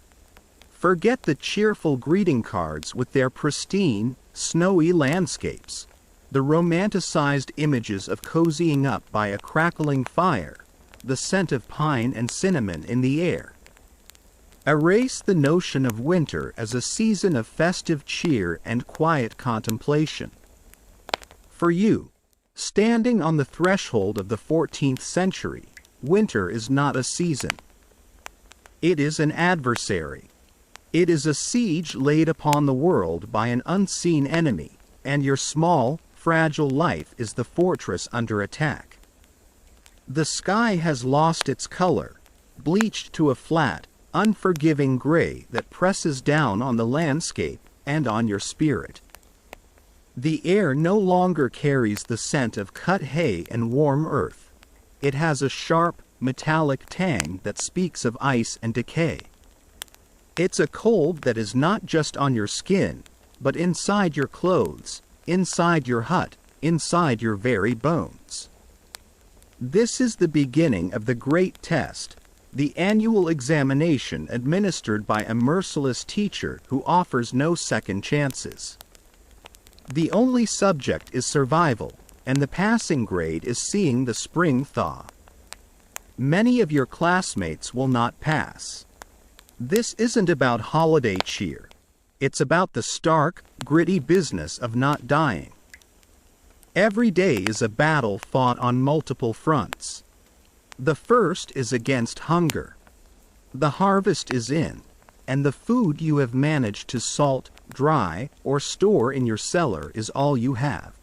Forget the cheerful greeting cards with their pristine, snowy landscapes, the romanticized images of cozying up by a crackling fire, the scent of pine and cinnamon in the air. Erase the notion of winter as a season of festive cheer and quiet contemplation. For you, standing on the threshold of the 14th century, winter is not a season. It is an adversary. It is a siege laid upon the world by an unseen enemy, and your small, fragile life is the fortress under attack. The sky has lost its color, bleached to a flat, unforgiving gray that presses down on the landscape and on your spirit. The air no longer carries the scent of cut hay and warm earth. It has a sharp, metallic tang that speaks of ice and decay. It's a cold that is not just on your skin, but inside your clothes, inside your hut, inside your very bones. This is the beginning of the great test, the annual examination administered by a merciless teacher who offers no second chances. The only subject is survival, and the passing grade is seeing the spring thaw. Many of your classmates will not pass. This isn't about holiday cheer. It's about the stark, gritty business of not dying. Every day is a battle fought on multiple fronts. The first is against hunger. The harvest is in, and the food you have managed to salt, dry, or store in your cellar is all you have.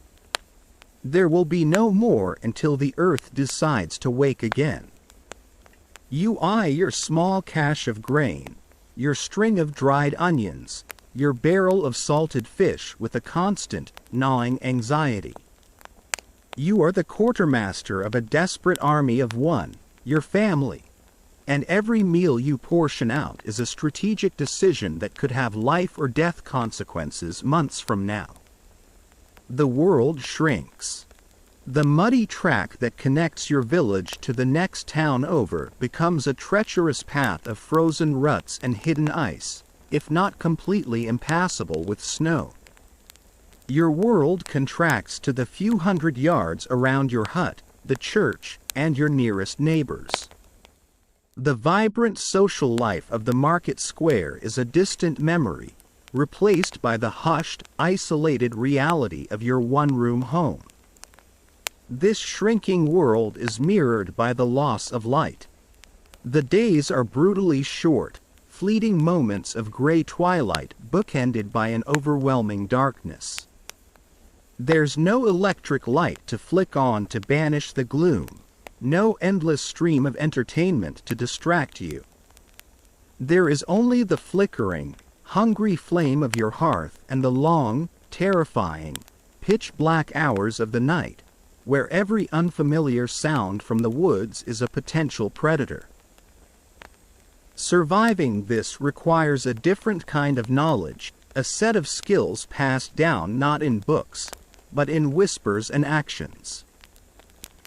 There will be no more until the earth decides to wake again. You eye your small cache of grain, your string of dried onions, your barrel of salted fish with a constant, gnawing anxiety. You are the quartermaster of a desperate army of one, your family, and every meal you portion out is a strategic decision that could have life or death consequences months from now. The world shrinks. The muddy track that connects your village to the next town over becomes a treacherous path of frozen ruts and hidden ice, if not completely impassable with snow. Your world contracts to the few hundred yards around your hut, the church, and your nearest neighbors. The vibrant social life of the market square is a distant memory, replaced by the hushed, isolated reality of your one-room home. This shrinking world is mirrored by the loss of light. The days are brutally short, fleeting moments of gray twilight bookended by an overwhelming darkness. There's no electric light to flick on to banish the gloom, no endless stream of entertainment to distract you. There is only the flickering, hungry flame of your hearth and the long, terrifying, pitch-black hours of the night, where every unfamiliar sound from the woods is a potential predator. Surviving this requires a different kind of knowledge, a set of skills passed down not in books, but in whispers and actions.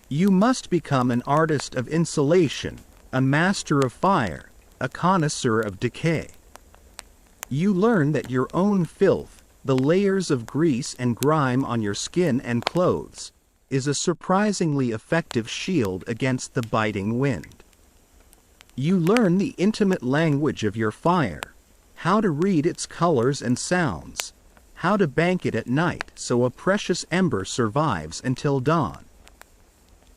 You must become an artist of insulation, a master of fire, a connoisseur of decay. You learn that your own filth, the layers of grease and grime on your skin and clothes, is a surprisingly effective shield against the biting wind. You learn the intimate language of your fire, how to read its colors and sounds, how to bank it at night so a precious ember survives until dawn.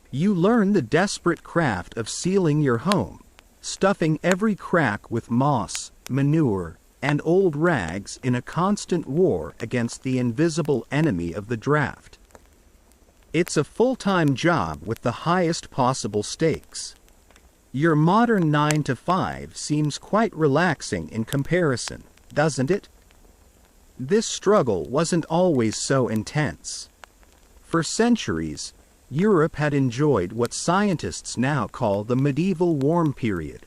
You learn the desperate craft of sealing your home, stuffing every crack with moss, manure, and old rags in a constant war against the invisible enemy of the draft. It's a full-time job with the highest possible stakes. Your modern 9-to-5 seems quite relaxing in comparison, doesn't it? This struggle wasn't always so intense. For centuries, Europe had enjoyed what scientists now call the medieval warm period,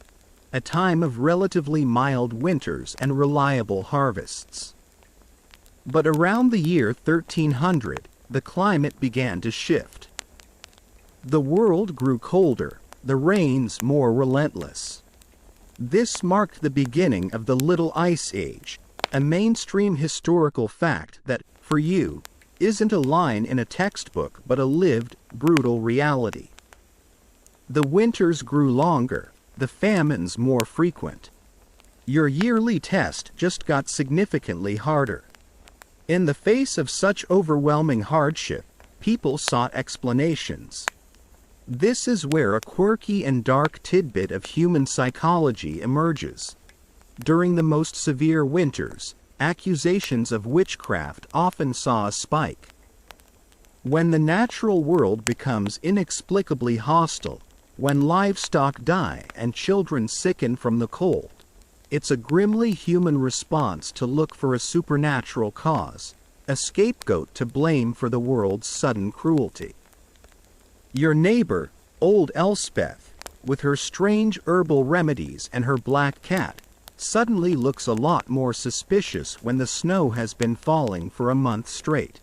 a time of relatively mild winters and reliable harvests. But around the year 1300, the climate began to shift. The world grew colder, the rains more relentless. This marked the beginning of the Little Ice Age, a mainstream historical fact that, for you, isn't a line in a textbook but a lived, brutal reality. The winters grew longer, the famines more frequent. Your yearly test just got significantly harder. In the face of such overwhelming hardship, people sought explanations. This is where a quirky and dark tidbit of human psychology emerges. During the most severe winters, accusations of witchcraft often saw a spike. When the natural world becomes inexplicably hostile, when livestock die and children sicken from the cold, it's a grimly human response to look for a supernatural cause, a scapegoat to blame for the world's sudden cruelty. Your neighbor, old Elspeth, with her strange herbal remedies and her black cat, suddenly looks a lot more suspicious when the snow has been falling for a month straight.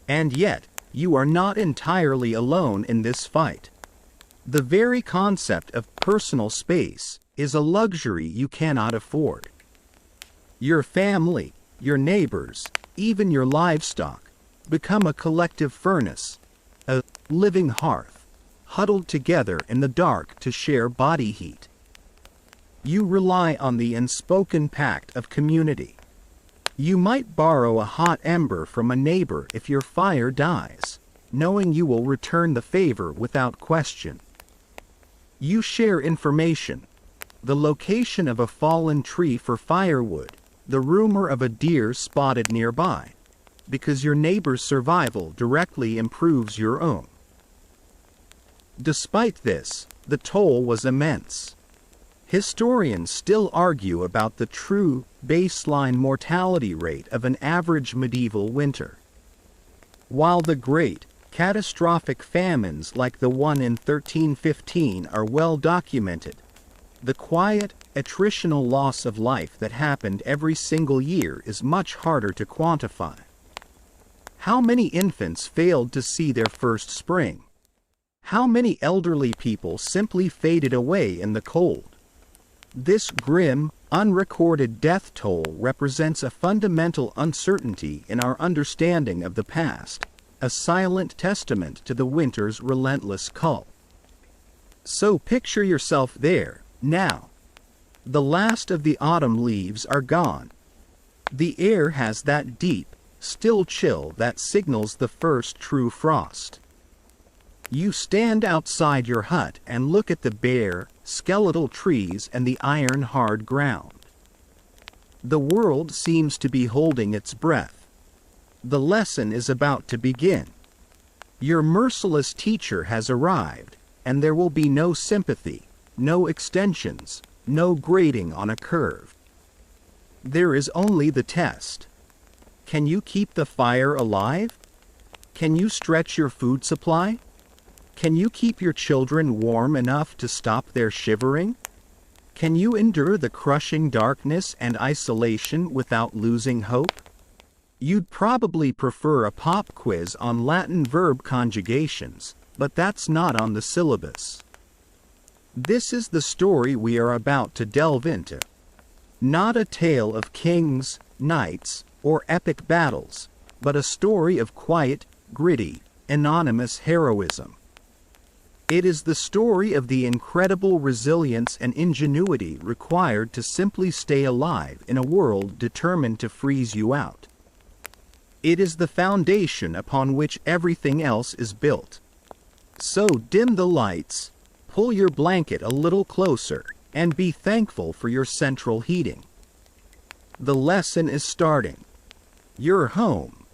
And yet, you are not entirely alone in this fight. The very concept of personal space is a luxury you cannot afford. Your family, your neighbors, even your livestock, become a collective furnace, a living hearth, huddled together in the dark to share body heat. You rely on the unspoken pact of community. You might borrow a hot ember from a neighbor if your fire dies, knowing you will return the favor without question. You share information: the location of a fallen tree for firewood, the rumor of a deer spotted nearby, because your neighbor's survival directly improves your own. Despite this, the toll was immense. Historians still argue about the true baseline mortality rate of an average medieval winter. While the great, catastrophic famines like the one in 1315 are well documented, the quiet, attritional loss of life that happened every single year is much harder to quantify. How many infants failed to see their first spring? How many elderly people simply faded away in the cold? This grim, unrecorded death toll represents a fundamental uncertainty in our understanding of the past, a silent testament to the winter's relentless call. So picture yourself there, now. The last of the autumn leaves are gone. The air has that deep, still chill that signals the first true frost. You stand outside your hut and look at the bare, skeletal trees and the iron-hard ground. The world seems to be holding its breath. The lesson is about to begin. Your merciless teacher has arrived, and there will be no sympathy, no extensions, no grading on a curve. There is only the test. Can you keep the fire alive? Can you stretch your food supply? Can you keep your children warm enough to stop their shivering? Can you endure the crushing darkness and isolation without losing hope? You'd probably prefer a pop quiz on Latin verb conjugations, but that's not on the syllabus. This is the story we are about to delve into. Not a tale of kings, knights, or epic battles, but a story of quiet, gritty, anonymous heroism. It is the story of the incredible resilience and ingenuity required to simply stay alive in a world determined to freeze you out. It is the foundation upon which everything else is built. So dim the lights, pull your blanket a little closer, and be thankful for your central heating. The lesson is starting. Your home.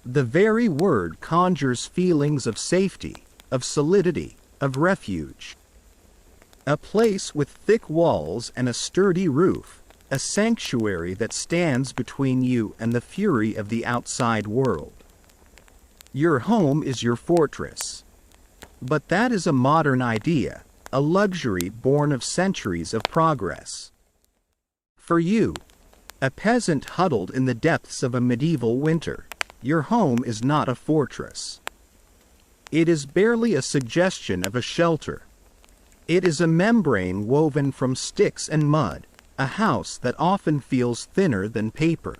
The very word conjures feelings of safety, of solidity, of refuge. A place with thick walls and a sturdy roof, a sanctuary that stands between you and the fury of the outside world. Your home is your fortress. But that is a modern idea, a luxury born of centuries of progress. For you, a peasant huddled in the depths of a medieval winter, your home is not a fortress. It is barely a suggestion of a shelter. It is a membrane woven from sticks and mud, a house that often feels thinner than paper.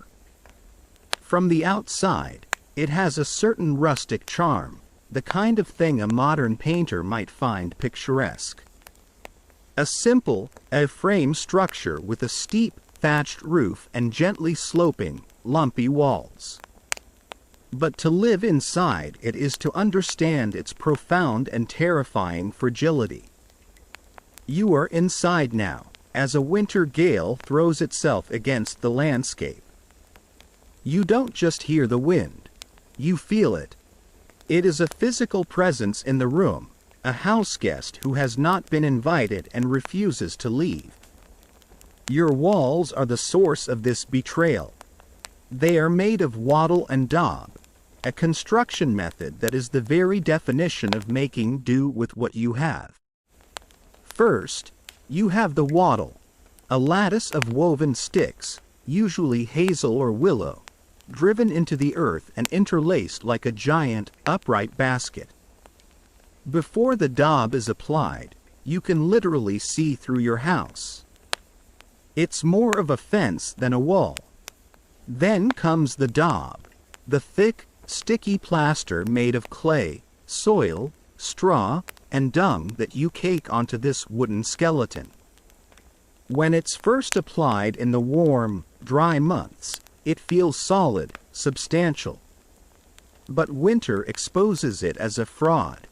From the outside, it has a certain rustic charm, the kind of thing a modern painter might find picturesque. A simple, A-frame structure with a steep, thatched roof and gently sloping, lumpy walls. But to live inside it is to understand its profound and terrifying fragility. You are inside now, as a winter gale throws itself against the landscape. You don't just hear the wind, you feel it. It is a physical presence in the room, a house guest who has not been invited and refuses to leave. Your walls are the source of this betrayal. They are made of wattle and daub, a construction method that is the very definition of making do with what you have. First, you have the wattle, a lattice of woven sticks, usually hazel or willow, driven into the earth and interlaced like a giant, upright basket. Before the daub is applied, you can literally see through your house. It's more of a fence than a wall. Then comes the daub, the thick, sticky plaster made of clay, soil, straw, and dung that you cake onto this wooden skeleton. When it's first applied in the warm, dry months, It feels solid, substantial. But winter exposes it as a fraud.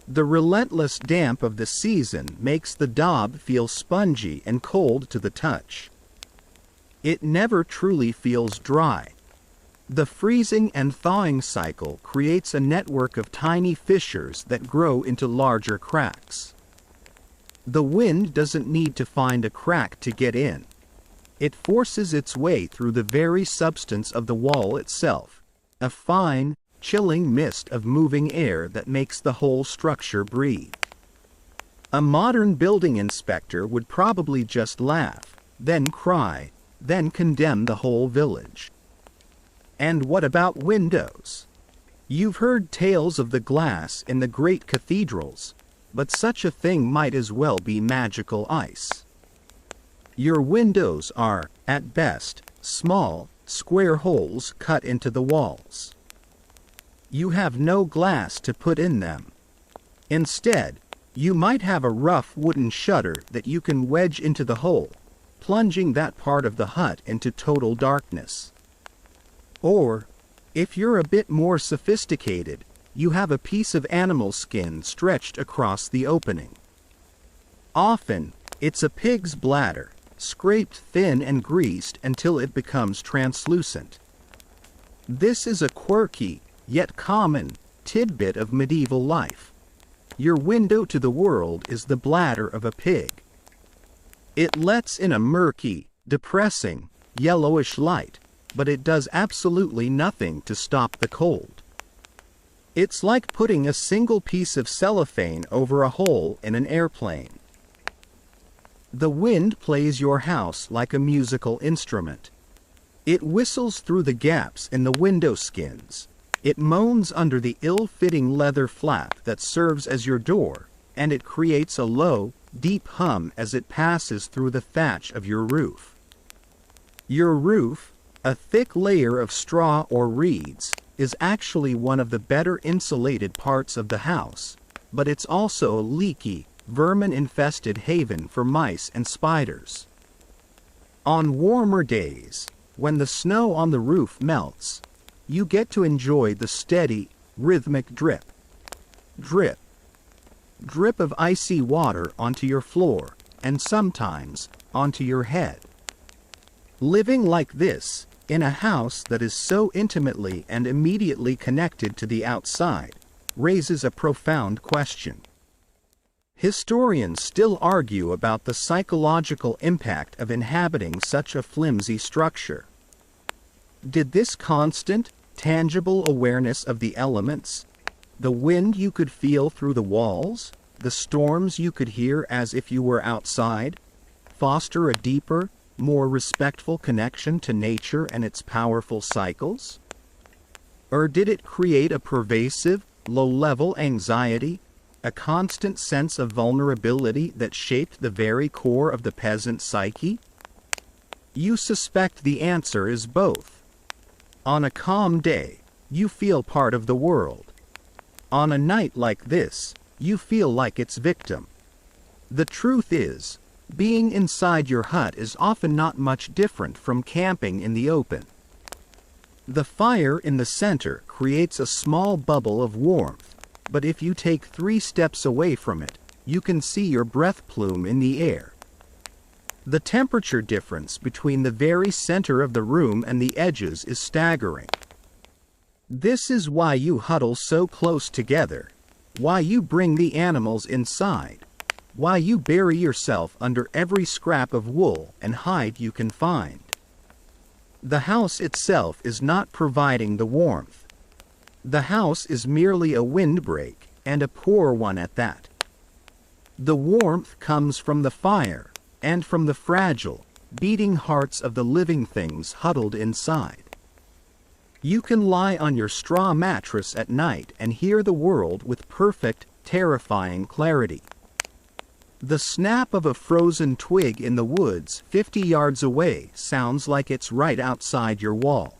The relentless damp of the season makes the daub feel spongy and cold to the touch. It never truly feels dry. The freezing and thawing cycle creates a network of tiny fissures that grow into larger cracks. The wind doesn't need to find a crack to get in. It forces its way through the very substance of the wall itself, a fine, chilling mist of moving air that makes the whole structure breathe. A modern building inspector would probably just laugh, then cry, then condemn the whole village. And what about windows? You've heard tales of the glass in the great cathedrals, but such a thing might as well be magical ice. Your windows are, at best, small, square holes cut into the walls. You have no glass to put in them. Instead, you might have a rough wooden shutter that you can wedge into the hole, plunging that part of the hut into total darkness. Or, if you're a bit more sophisticated, you have a piece of animal skin stretched across the opening. Often, it's a pig's bladder, scraped thin and greased until it becomes translucent. This is a quirky, yet common, tidbit of medieval life. Your window to the world is the bladder of a pig. It lets in a murky, depressing, yellowish light, but it does absolutely nothing to stop the cold. It's like putting a single piece of cellophane over a hole in an airplane. The wind plays your house like a musical instrument. It whistles through the gaps in the window skins. It moans under the ill-fitting leather flap that serves as your door, and it creates a low, deep hum as it passes through the thatch of your roof. Your roof, a thick layer of straw or reeds, is actually one of the better insulated parts of the house, but it's also a leaky, vermin-infested haven for mice and spiders. On warmer days, when the snow on the roof melts, you get to enjoy the steady, rhythmic drip. Drip. Drip of icy water onto your floor, and sometimes onto your head. Living like this, in a house that is so intimately and immediately connected to the outside, raises a profound question. Historians still argue about the psychological impact of inhabiting such a flimsy structure. Did this constant, tangible awareness of the elements, the wind you could feel through the walls, the storms you could hear as if you were outside, foster a deeper, more respectful connection to nature and its powerful cycles? Or did it create a pervasive, low-level anxiety, a constant sense of vulnerability that shaped the very core of the peasant psyche? You suspect the answer is both. On a calm day, you feel part of the world. On a night like this, you feel like its victim. The truth is, being inside your hut is often not much different from camping in the open. The fire in the center creates a small bubble of warmth, but if you take 3 steps away from it, you can see your breath plume in the air. The temperature difference between the very center of the room and the edges is staggering. This is why you huddle so close together, why you bring the animals inside, why you bury yourself under every scrap of wool and hide you can find. The house itself is not providing the warmth. The house is merely a windbreak, and a poor one at that. The warmth comes from the fire, and from the fragile, beating hearts of the living things huddled inside. You can lie on your straw mattress at night and hear the world with perfect, terrifying clarity. The snap of a frozen twig in the woods 50 yards away sounds like it's right outside your wall.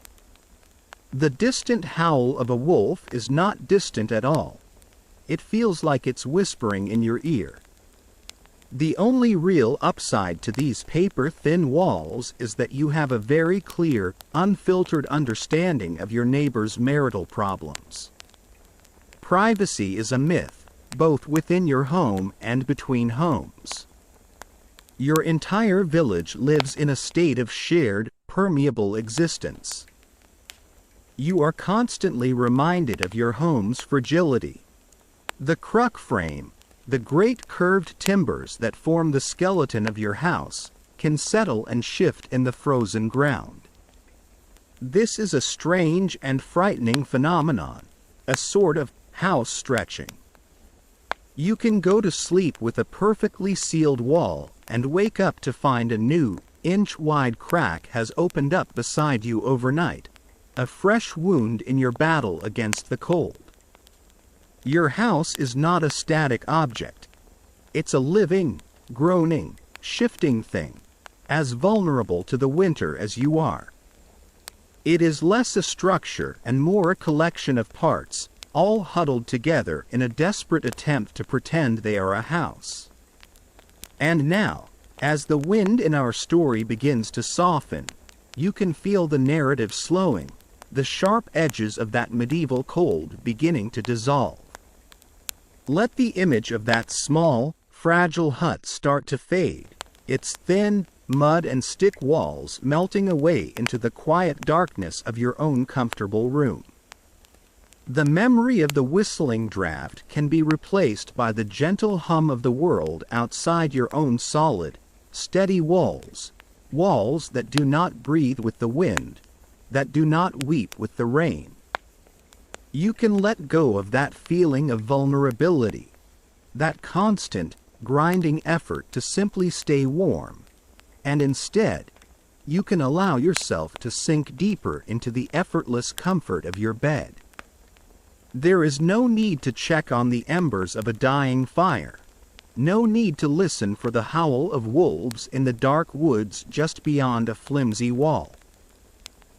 The distant howl of a wolf is not distant at all. It feels like it's whispering in your ear. The only real upside to these paper-thin walls is that you have a very clear, unfiltered understanding of your neighbor's marital problems. Privacy is a myth, both within your home and between homes. Your entire village lives in a state of shared, permeable existence. You are constantly reminded of your home's fragility. The cruck frame, the great curved timbers that form the skeleton of your house, can settle and shift in the frozen ground. This is a strange and frightening phenomenon, a sort of house stretching. You can go to sleep with a perfectly sealed wall and wake up to find a new, inch-wide crack has opened up beside you overnight, a fresh wound in your battle against the cold. Your house is not a static object. It's a living, groaning, shifting thing, as vulnerable to the winter as you are. It is less a structure and more a collection of parts, all huddled together in a desperate attempt to pretend they are a house. And now, as the wind in our story begins to soften, you can feel the narrative slowing, the sharp edges of that medieval cold beginning to dissolve. Let the image of that small, fragile hut start to fade, its thin, mud and stick walls melting away into the quiet darkness of your own comfortable room. The memory of the whistling draft can be replaced by the gentle hum of the world outside your own solid, steady walls, walls that do not breathe with the wind, that do not weep with the rain. You can let go of that feeling of vulnerability, that constant, grinding effort to simply stay warm, and instead, you can allow yourself to sink deeper into the effortless comfort of your bed. There is no need to check on the embers of a dying fire, no need to listen for the howl of wolves in the dark woods just beyond a flimsy wall.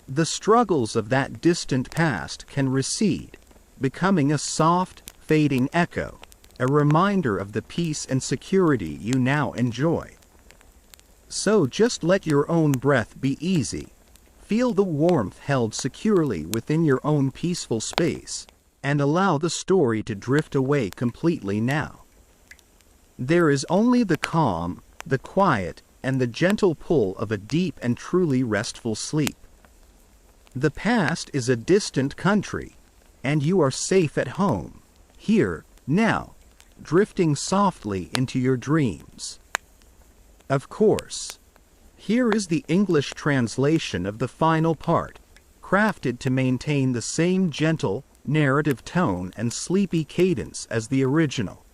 The struggles of that distant past can recede, becoming a soft, fading echo, a reminder of the peace and security you now enjoy. So just let your own breath be easy, feel the warmth held securely within your own peaceful space, and allow the story to drift away completely now. There is only the calm, the quiet, and the gentle pull of a deep and truly restful sleep. The past is a distant country, and you are safe at home, here, now, drifting softly into your dreams. Of course, here is the English translation of the final part, crafted to maintain the same gentle, narrative tone and sleepy cadence as the original.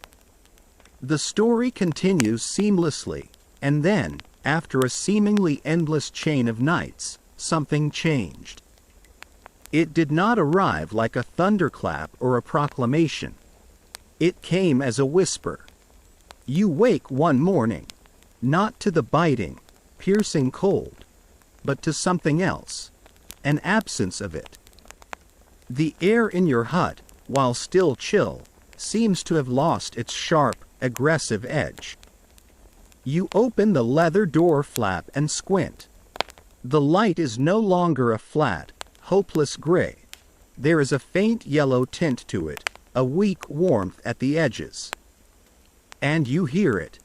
The story continues seamlessly, and then, after a seemingly endless chain of nights, something changed. It did not arrive like a thunderclap or a proclamation. It came as a whisper. You wake one morning, not to the biting, piercing cold, but to something else, an absence of it. The air in your hut, while still chill, seems to have lost its sharp, aggressive edge. You open the leather door flap and squint. The light is no longer a flat, hopeless gray. There is a faint yellow tint to it, a weak warmth at the edges. And you hear it,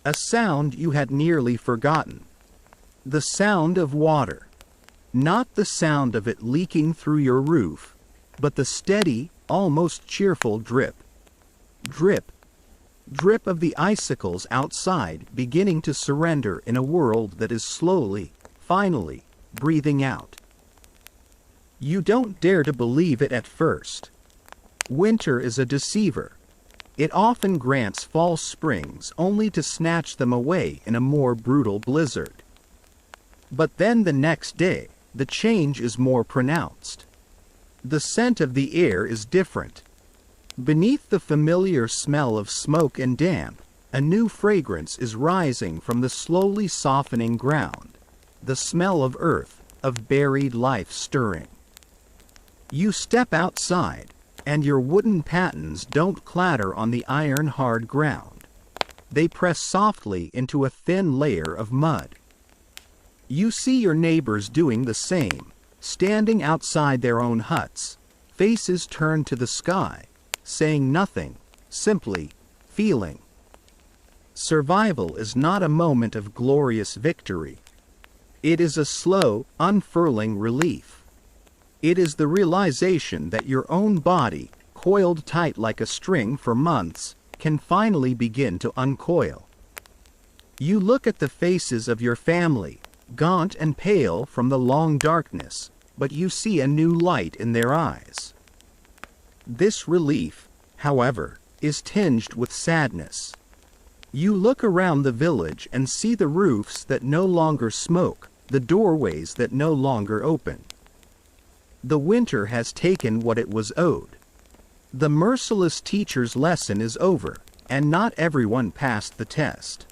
a sound you had nearly forgotten. The sound of water. Not the sound of it leaking through your roof, but the steady, almost cheerful drip. Drip. Drip of the icicles outside beginning to surrender in a world that is slowly, finally, breathing out. You don't dare to believe it at first. Winter is a deceiver. It often grants false springs only to snatch them away in a more brutal blizzard. But then the next day, the change is more pronounced. The scent of the air is different. Beneath the familiar smell of smoke and damp, a new fragrance is rising from the slowly softening ground, the smell of earth, of buried life stirring. You step outside, and your wooden pattens don't clatter on the iron-hard ground. they press softly into a thin layer of mud. You see your neighbors doing the same, standing outside their own huts, faces turned to the sky, saying nothing, simply feeling. Survival is not a moment of glorious victory. It is a slow, unfurling relief. It is the realization that your own body, coiled tight like a string for months, can finally begin to uncoil. You look at the faces of your family, gaunt and pale from the long darkness, but you see a new light in their eyes. This relief, however, is tinged with sadness. You look around the village and see the roofs that no longer smoke, the doorways that no longer open. The winter has taken what it was owed. The merciless teacher's lesson is over, and not everyone passed the test.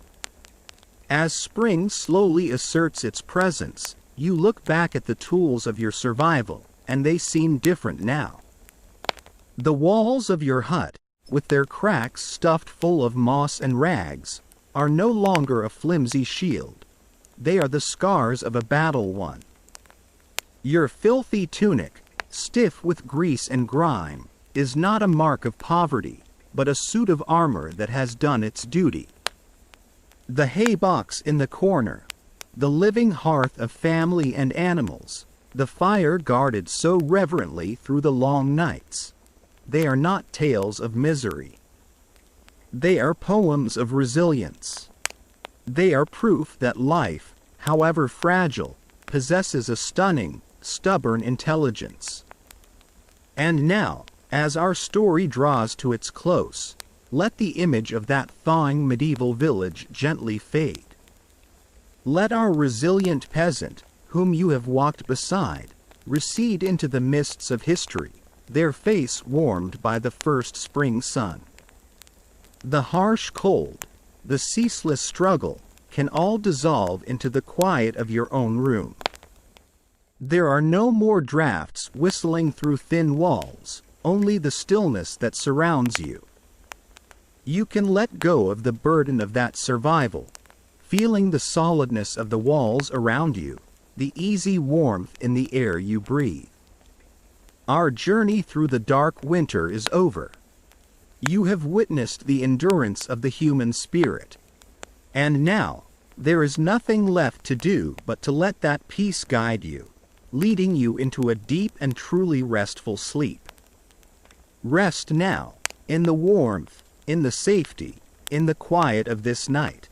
As spring slowly asserts its presence, you look back at the tools of your survival, and they seem different now. The walls of your hut, with their cracks stuffed full of moss and rags, are no longer a flimsy shield. They are the scars of a battle won. Your filthy tunic, stiff with grease and grime, is not a mark of poverty, but a suit of armor that has done its duty. The hay box in the corner, the living hearth of family and animals, the fire guarded so reverently through the long nights. They are not tales of misery. They are poems of resilience. They are proof that life, however fragile, possesses a stunning, stubborn intelligence. And now, as our story draws to its close, let the image of that thawing medieval village gently fade. Let our resilient peasant, whom you have walked beside, recede into the mists of history, their face warmed by the first spring sun. The harsh cold, the ceaseless struggle, can all dissolve into the quiet of your own room. There are no more drafts whistling through thin walls, only the stillness that surrounds you. You can let go of the burden of that survival, feeling the solidness of the walls around you, the easy warmth in the air you breathe. Our journey through the dark winter is over. You have witnessed the endurance of the human spirit. And now, there is nothing left to do but to let that peace guide you, leading you into a deep and truly restful sleep. Rest now, in the warmth, in the safety, in the quiet of this night.